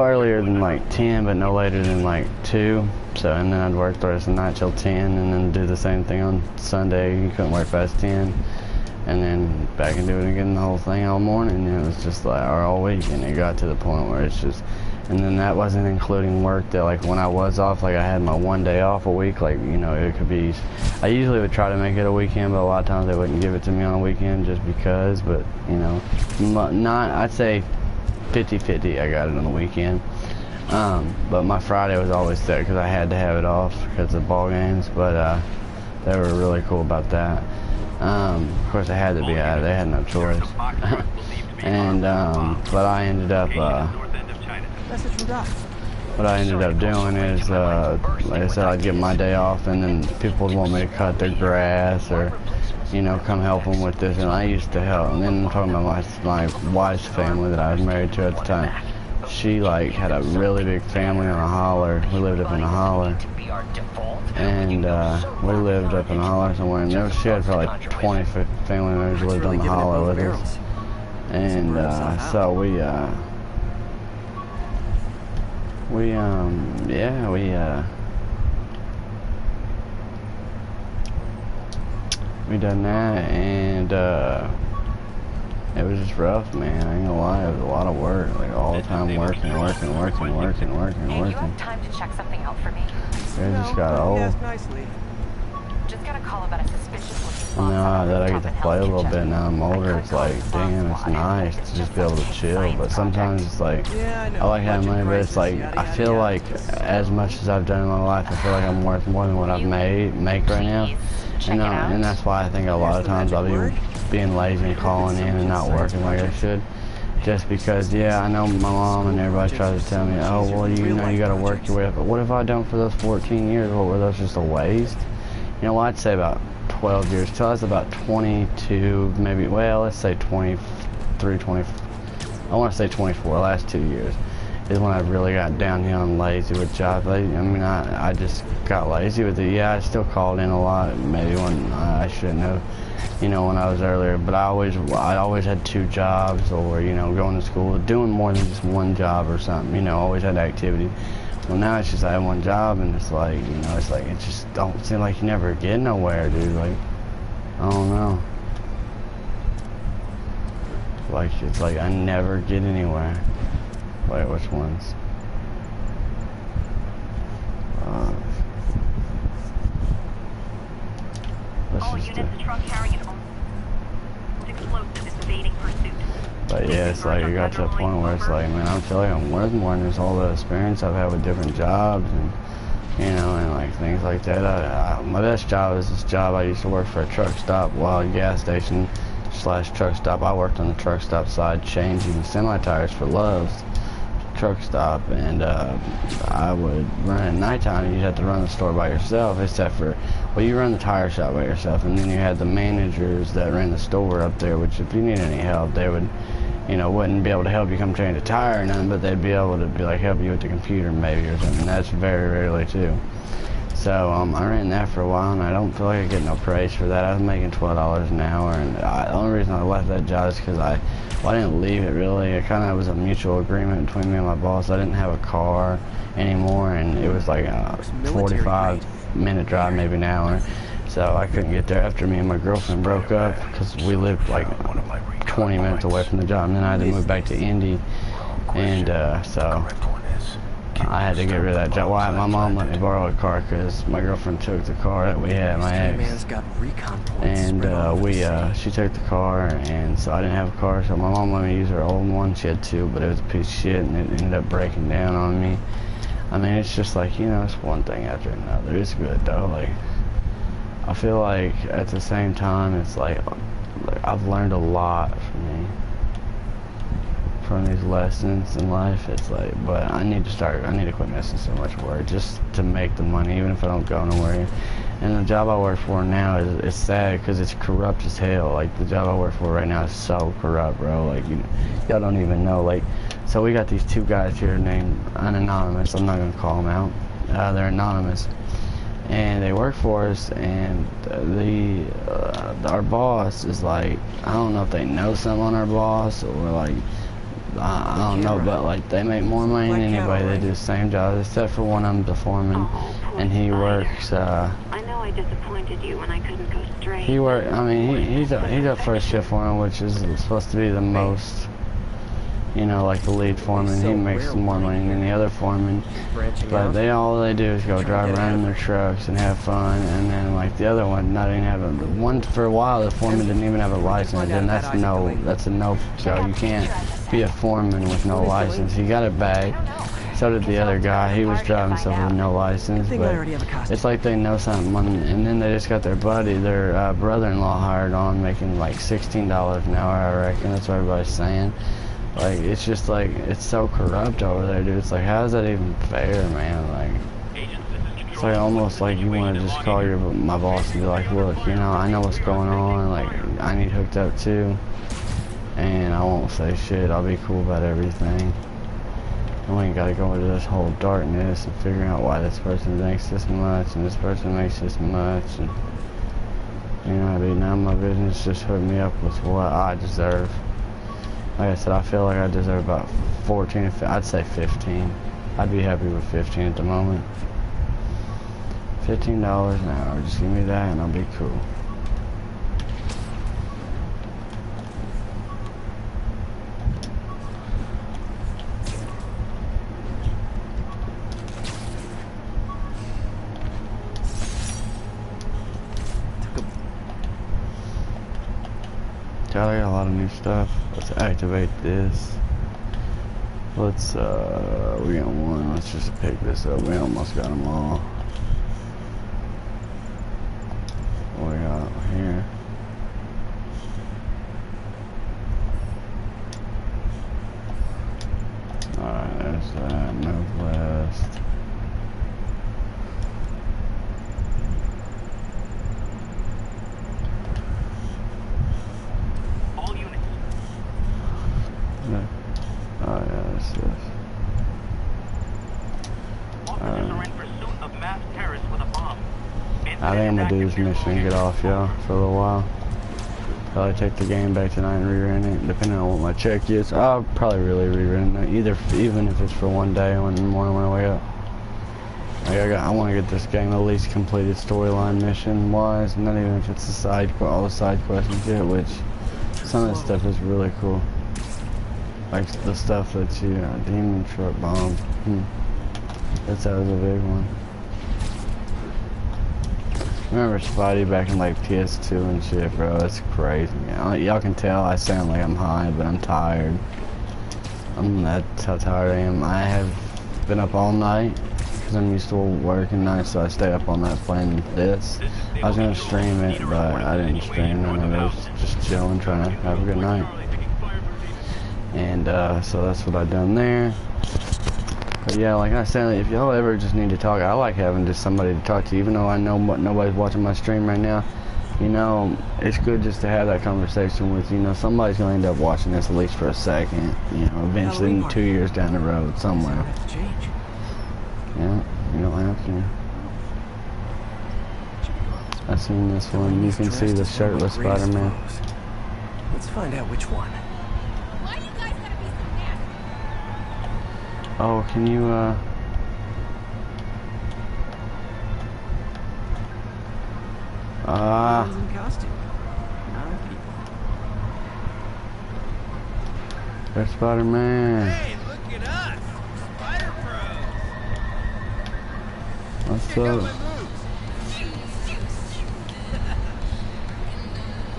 earlier than like 10, but no later than like 2. So, and then I'd work the rest of the night till 10, and then do the same thing on Sunday. You couldn't work past 10. And then back and do it again, the whole thing all morning. And it was just like, or all week. And it got to the point where it's just, and then that wasn't including work that, like, when I was off, like, I had my 1 day off a week, like, you know, it could be, I usually would try to make it a weekend, but a lot of times they wouldn't give it to me on a weekend just because, but, you know, I'd say 50-50 I got it on the weekend. But my Friday was always set because I had to have it off because of ball games, but they were really cool about that. Of course, it had to be. They had no choice. And but I ended up. What I ended up doing is, like I said, I'd get my day off, and then people would want me to cut their grass or, you know, come help them with this, and I used to help. And then I'm talking about my wife's family that I was married to at the time. She like had a really big family on a holler. We lived up in a holler. And we lived up in the holler somewhere, and she had probably 20 family members who lived on the holler with us. And so we done that, and it was just rough, man. I ain't gonna lie, it was a lot of work, like all the time working. Hey, do you have time to check something out for me? It just got old. Just got a call about a suspicious looking Now that I get to play a little bit now I'm older, it's like, damn, it's nice to just be able to chill. But sometimes it's like, I like having money, but it's like, I feel like as much as I've done in my life, I feel like I'm worth more than what I've make right now. And that's why I think a lot of times I'll be being lazy and calling in and not working like I should. Just because, yeah, I know my mom and everybody tries to tell me, oh, well, you know, you got to work your way up. But what have I done for those 14 years? What were those, just a waste? You know, well, I'd say about 12 years. Till I was about 22, maybe, well, let's say 23, 20. I want to say 24, last 2 years is when I really got downhill and lazy with jobs. I mean, I just got lazy with it. Yeah, I still called in a lot, maybe when I shouldn't have, you know, when I was earlier. But I always had 2 jobs, or, you know, going to school, doing more than just one job or something. You know, always had activity. Well, now it's just I have one job, and it's like, you know, it's like, it just don't seem like you never get nowhere, dude. Like, I don't know. Like, it's like I never get anywhere. Wait, which ones? All units, truck carrying an explosive is evading pursuit. But yeah, it's like it got to a point where it's like, man, I feel like I'm worth more than just all the experience I've had with different jobs and, you know, and like things like that. My best job is this job. I used to work for a truck stop, gas station / truck stop. I worked on the truck stop side, changing semi-tires for Love's truck stop, and I would run at nighttime. You'd have to run the store by yourself, except for, well, you run the tire shop by yourself, and then you had the managers that ran the store up there, which if you need any help, they would, you know, wouldn't be able to help you come change a tire or nothing, but they'd be able to be like help you with the computer maybe or something. That's very rarely too. So I ran that for a while, and I don't feel like I get no praise for that. I was making $12 an hour, and the only reason I left that job is because I didn't leave it really. It kind of was a mutual agreement between me and my boss. I didn't have a car anymore, and it was like a 45-minute drive, maybe an hour. So I couldn't get there after me and my girlfriend broke up because we lived like 20 minutes away from the job, and then I had to move back to Indy, and so I had to get rid of that job. Why? My mom let me borrow a car because my girlfriend took the car that we had, my ex. And she took the car, and so I didn't have a car, so my mom let me use her old one. She had two, but it was a piece of shit, and it ended up breaking down on me. I mean, it's just like, you know, it's one thing after another. It's good, though. Like, I feel like at the same time, it's like I've learned a lot from these lessons in life. It's like, but I need to quit missing so much work just to make the money, even if I don't go nowhere. And the job I work for now is sad because it's corrupt as hell. Like, the job I work for right now is so corrupt, bro. Like, y'all don't even know. Like, so we got these two guys here named Anonymous. I'm not gonna call them out. They're anonymous, and they work for us. And our boss is like, I don't know if they know something on our boss or like, I don't know, but like they make more money than anybody. They do the same job, except for one of them's the foreman, and he works. I know I disappointed you when I couldn't go straight. He works. I mean, he's a first shift foreman, which is supposed to be the most, you know, like the lead foreman. He makes more money than the other foreman. But all they do is go drive around in their trucks and have fun. And then like the other one, not even have one for a while. The foreman didn't even have a license, and that's a no go. You can't be a foreman with no license. He got it back. So did the other guy. He was driving stuff with no license. But it's like they know something. And then they just got their brother-in-law hired on, making like $16 an hour, I reckon. That's what everybody's saying. Like, it's just like, it's so corrupt over there, dude. It's like, how is that even fair, man? Like, it's like almost like you want to just call my boss and be like, look, you know, I know what's going on. Like, I need hooked up too. And I won't say shit. I'll be cool about everything. And we ain't got to go into this whole darkness and figuring out why this person makes this much and this person makes this much. And, you know, I mean, none of my business. Just hook me up with what I deserve. Like I said, I feel like I deserve about 14, I'd say 15. I'd be happy with 15 at the moment. $15 an hour, just give me that and I'll be cool. I got a lot of new stuff. Let's activate this. Let's we got one. Let's just pick this up. We almost got them all. What we got here? Alright, there's that. Move west. Oh yeah, that's this. I think I'm gonna do this mission and get off, y'all, for a little while. Probably take the game back tonight and rerun it, depending on what my check is. I'll probably really rerun it, even if it's for one day, one morning when I wake up. Like I want to get this game at least completed storyline mission wise, not even if it's all the side questions yet, which some of this stuff is really cool. Like the stuff that you, demon truck bomb. That was a big one. Remember Spidey back in like PS2 and shit, bro. It's crazy. Y'all can tell I sound like I'm high, but I'm tired. That's how tired I am. I have been up all night because I'm used to working nights, so I stay up all night playing this. I was gonna stream it, but I didn't stream it. I was just chilling, trying to have a good night. And so that's what I've done there. But yeah, like I said, if y'all ever just need to talk, I like having just somebody to talk to, even though I know nobody's watching my stream right now. You know, it's good just to have that conversation with, you know, somebody's gonna end up watching this at least for a second. You know, eventually 2 years down the road, somewhere. Yeah, you don't have to. I've seen this one. You can see the shirtless Spider-Man. Let's find out which one. Oh, can you, in costume. There's Spider-Man. Hey, look at us! Spider Pro! What's Check out up? my moves.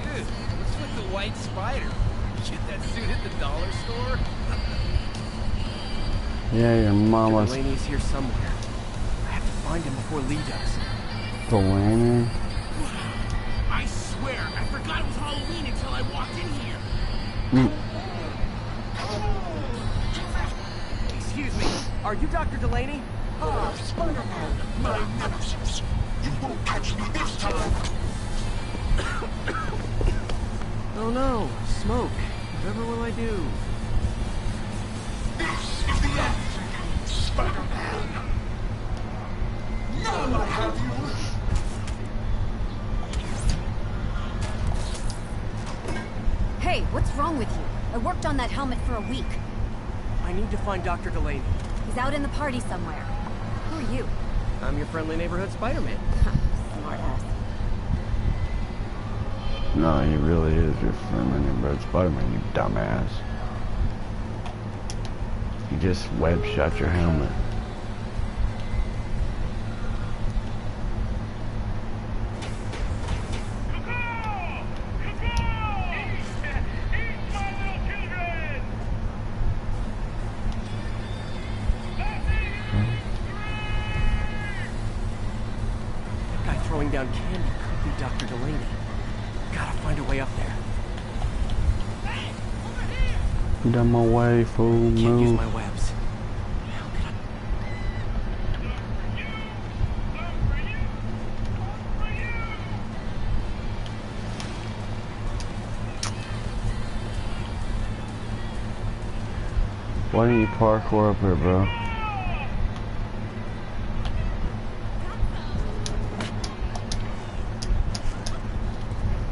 Dude, what's with the white spider? Get that suit at the dollar store? Yeah, your mama's Delaney's here somewhere. I have to find him before Lee does. Delaney. I swear, I forgot it was Halloween until I walked in here. Excuse me, are you Dr. Delaney? Ah, Spider-Man, my nemesis. You won't catch me this time. Oh no, smoke. Whatever will I do? This is the end for you, Spider-Man. Now I have you. Hey, what's wrong with you? I worked on that helmet for a week. I need to find Dr. Delaney. He's out in the party somewhere. Who are you? I'm your friendly neighborhood Spider-Man. Smart ass. No, he really is your friend, neighborhood Spider-Man, you dumbass. You just web shot your helmet. That guy throwing down candy could be Dr. Delaney. Gotta find a way up there. Done my way, fool. Can't use Move. my webs. Why don't you parkour up here, bro?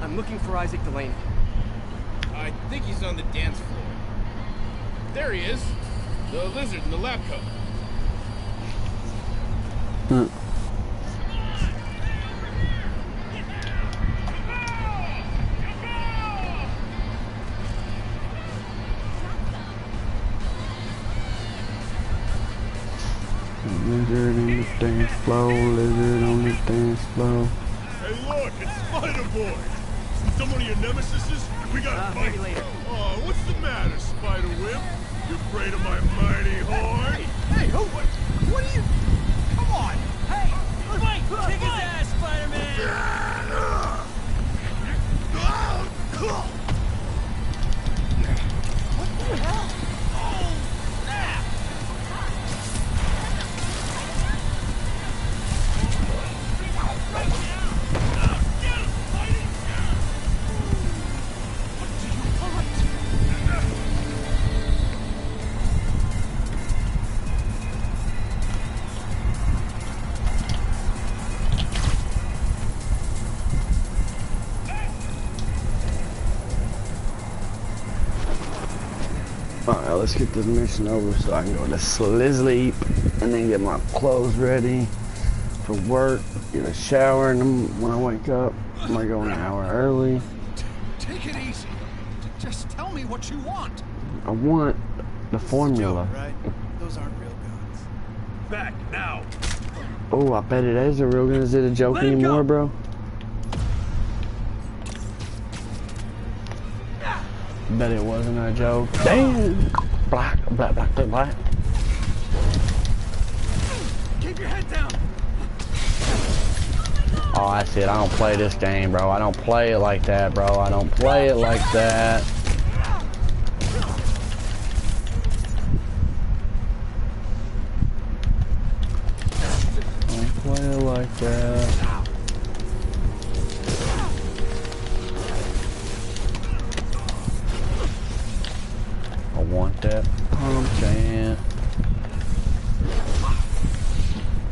I'm looking for Isaac Delaney. I think he's on the dance floor. There he is. The lizard in the lab coat. Lizard on the dance floor, lizard on the dance floor. Hey, look, it's Spider-Boy. Some of your nemesises? We gotta fight. Maybe later. Oh, what's the matter, Spider-Whip? You afraid of my mighty horn? Hey, who? What are you? Come on! Hey! Fight! Kick his ass, Spider-Man! What the hell? Oh, snap! Alright, let's get this mission over so I can go to sleep and then get my clothes ready for work, get a shower, and when I wake up, I might go an hour early. Take it easy. Just tell me what you want. I want the formula. Right? Those aren't real guns. Back now. Oh, I bet it is a real gun. Is it a joke Let it anymore, go. bro? Bet it wasn't a joke. Damn! Black. Keep your head down. Oh, that's it. I don't play this game, bro. I don't play it like that, bro. I don't play it like that. I don't play it like that. I want that pumpkin.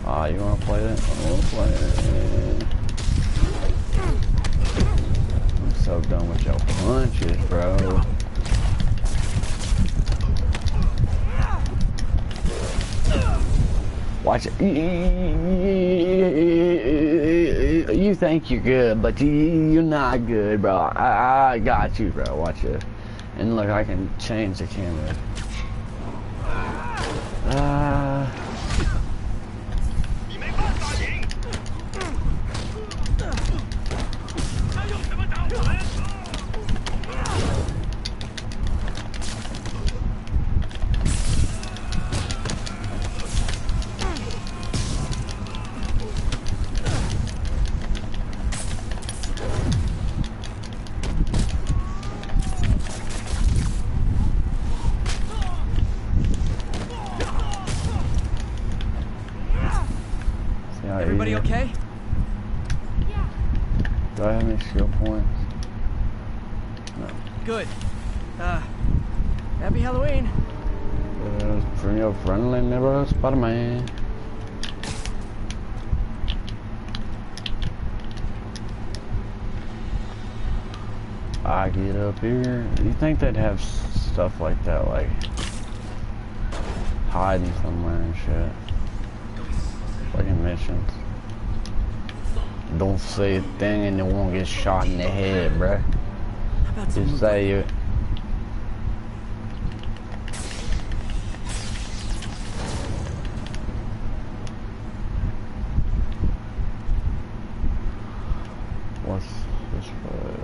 Ah, you wanna play that? I wanna play it. I'm so done with your punches, bro. Watch it. You think you're good, but you're not good, bro. I got you, bro. Watch it. And look, I can change the camera. Everybody okay? Do I have any skill points? No. Good. Happy Halloween. From your friendly neighborhood Spider-Man. I get up here. You think they'd have stuff like that, like hiding somewhere and shit? Like in missions. Don't say a thing and you won't get shot in the head, bruh. Just say it. What's this road?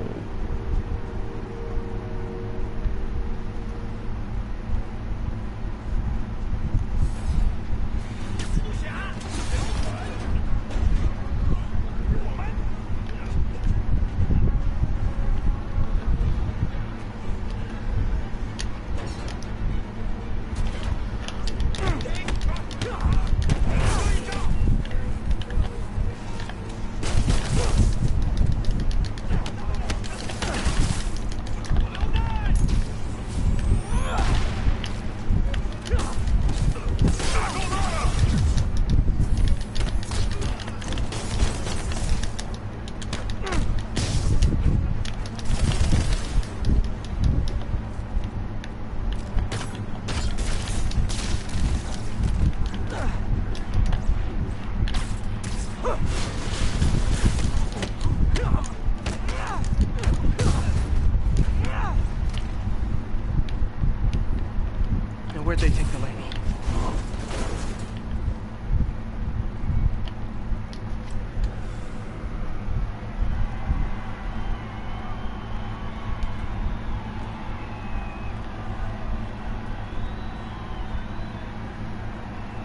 Where'd they take Delaney?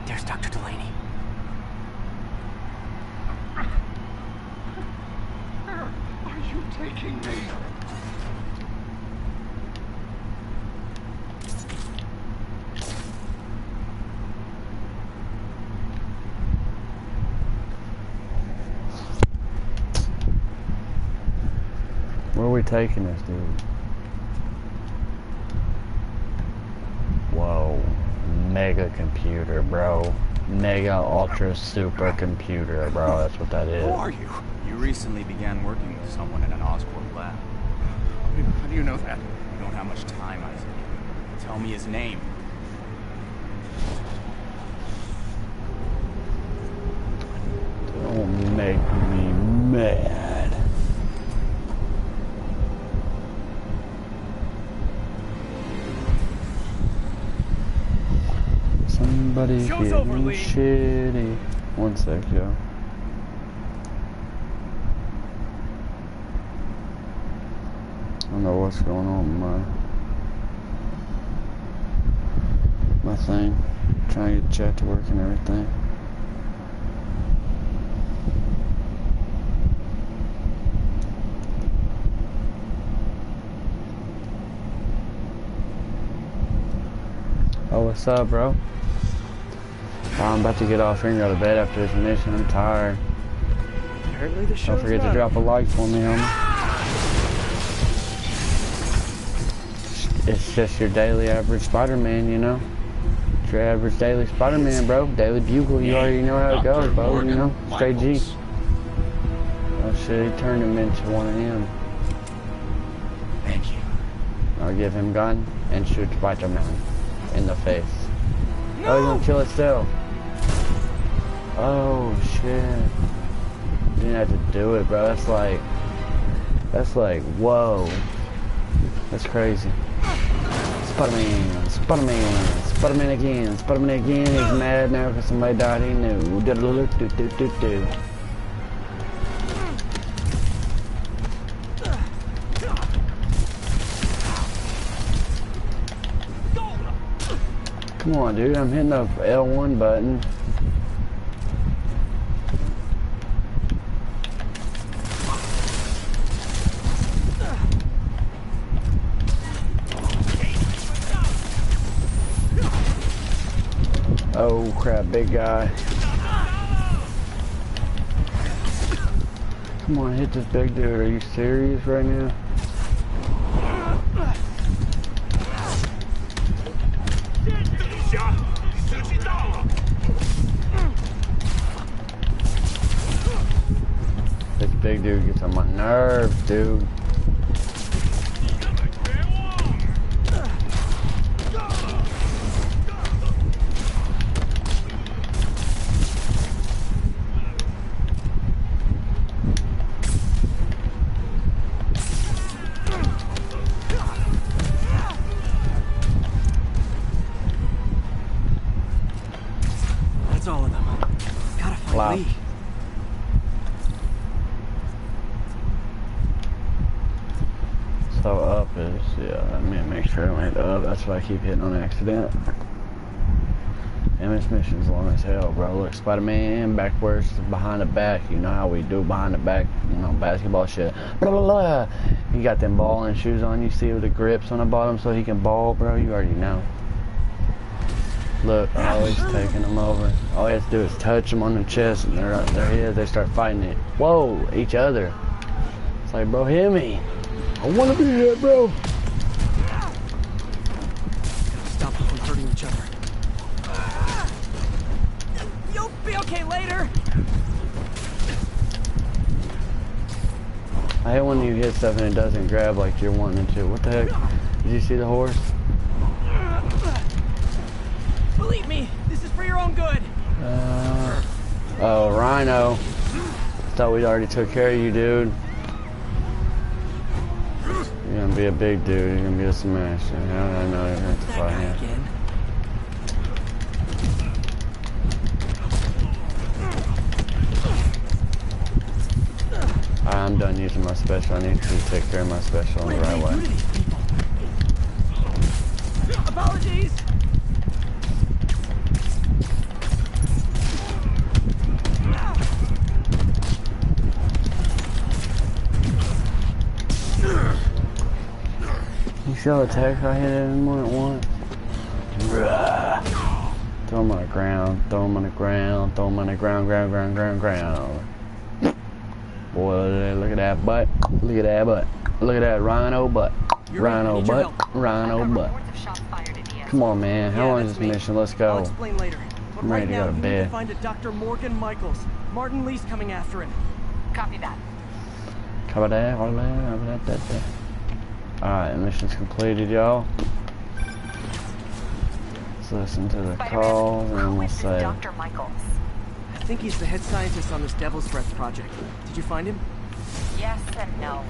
There's Dr. Delaney. Where are you taking me? Where are we taking this, dude? Whoa. Mega computer, bro. Mega ultra super computer, bro. That's what that is. Who are you? You recently began working with someone in an Oscorp lab. How do you know that? You don't have much time, Isaac. Tell me his name. Don't make me mad. Somebody getting shitty. One sec, yo. I don't know what's going on, man. my thing. Trying to get the chat to work and everything. Oh, what's up, bro? I'm about to get off here and go to bed after this mission. I'm tired. Apparently the show's Don't forget to drop a like for me, homie. It's just your daily average Spider-Man, you know? It's your average daily Spider-Man, bro. Daily Bugle, you already know how it goes, bro, you know? Straight G. Oh shit, he turned him into one of him. Thank you. I'll give him gun and shoot Spider-Man in the face. No! Oh, he's gonna kill itself. Oh shit. You didn't have to do it, bro. That's like, whoa. That's crazy. Spider-Man, Spider-Man, Spider-Man again, Spider-Man again. He's mad now because somebody died he knew. Do-do-do-do-do-do-do. Come on, dude. I'm hitting the L1 button. Oh crap, big guy. Come on, hit this big dude. Are you serious right now? This big dude gets on my nerves, dude. That's all of them. Gotta find Lee. So up is, yeah, let me make sure I went up. That's why I keep hitting on accident. And this mission's long as hell, bro. Look, Spider-Man backwards behind the back. You know how we do behind the back, you know, basketball shit. Blah, blah, blah. He got them balling shoes on. You see with the grips on the bottom so he can ball, bro. You already know. Look, always taking them over. All he has to do is touch them on the chest and there he is. They start fighting it. Whoa, each other. It's like, bro, hit me. I want to be there, bro. Stop them from hurting each other. You'll be okay later. I hate when you hit stuff and it doesn't grab like you're wanting it to. What the heck? Did you see the horse? Believe me, this is for your own good. Oh, Rhino. Thought we'd already took care of you, dude. You're gonna be a big dude. You're gonna be a smasher. I know you're gonna have to fight him. I'm done using my special. I need to take care of my special in the right way. Apologies. You see all the attacks I hit everyone at once? Throw him on the ground, throw him on the ground, throw him on the ground, ground. Boy, look at that butt. Look at that butt. Look at that rhino butt. Rhino butt. Rhino butt. Come on, man. How long is this mission? Let's go. I'll explain later. But I'm ready to go to we need bed. to find a Dr. Morgan Michaels. Martin Lee's coming after him. Copy that. Cover that. Alright, mission's completed, y'all. Let's listen to the calls and then we'll say. Dr. Michaels. I think he's the head scientist on this Devil's Breath project. Did you find him? Yes and no.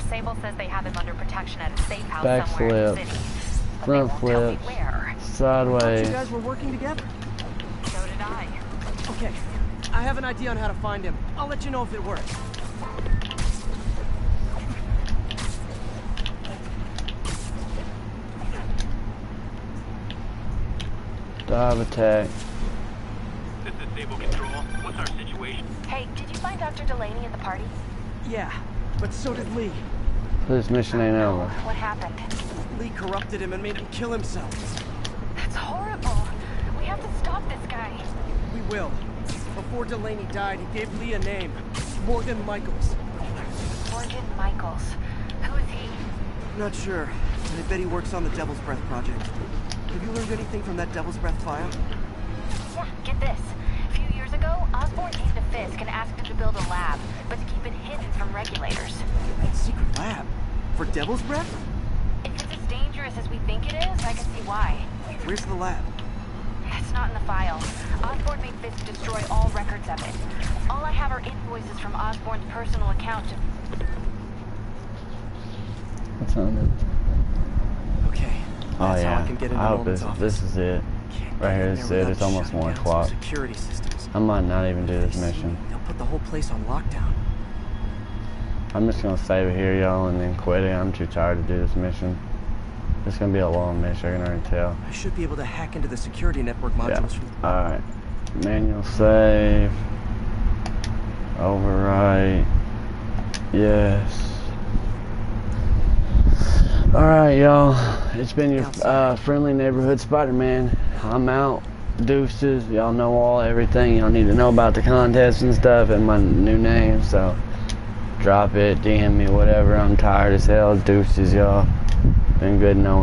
Sable says they have him under protection at a safe house somewhere in the city. Front flips, sideways. I thought you guys were working together. So did I. Okay, I have an idea on how to find him. I'll let you know if it works. Dive attack. This is Sable Control. What's our situation? Hey, did you find Dr. Delaney at the party? Yeah, but so did Lee. This mission ain't over. What happened? Lee corrupted him and made him kill himself. That's horrible. We have to stop this guy. We will. Before Delaney died, he gave Lee a name. Morgan Michaels. Morgan Michaels. Who is he? Not sure. I bet he works on the Devil's Breath project. Have you learned anything from that Devil's Breath file? Yeah, get this. A few years ago, Osborn came to Fisk and asked him to build a lab, but to keep it hidden from regulators. A secret lab? For Devil's Breath? If it's as dangerous as we think it is, I can see why. Where's the lab? It's not in the file. Osborn made Fisk destroy all records of it. All I have are invoices from Osborn's personal account. That's not it. Okay. Oh That's how yeah. I can get into I hope Norman's office. this is it. Right here is it. It's almost 1 o'clock. Security systems. I might not even do this mission. They'll put the whole place on lockdown. I'm just gonna save it here, y'all, and then quit it. I'm too tired to do this mission. It's gonna be a long mission, I can already tell. I should be able to hack into the security network modules from... Alright. Manual save. Overwrite. Yes. Alright, y'all. It's been your friendly neighborhood Spider-Man. I'm out. Deuces. Y'all know everything y'all need to know about the contest and stuff and my new name, so drop it, DM me, whatever. I'm tired as hell. Deuces, y'all. Been good knowing.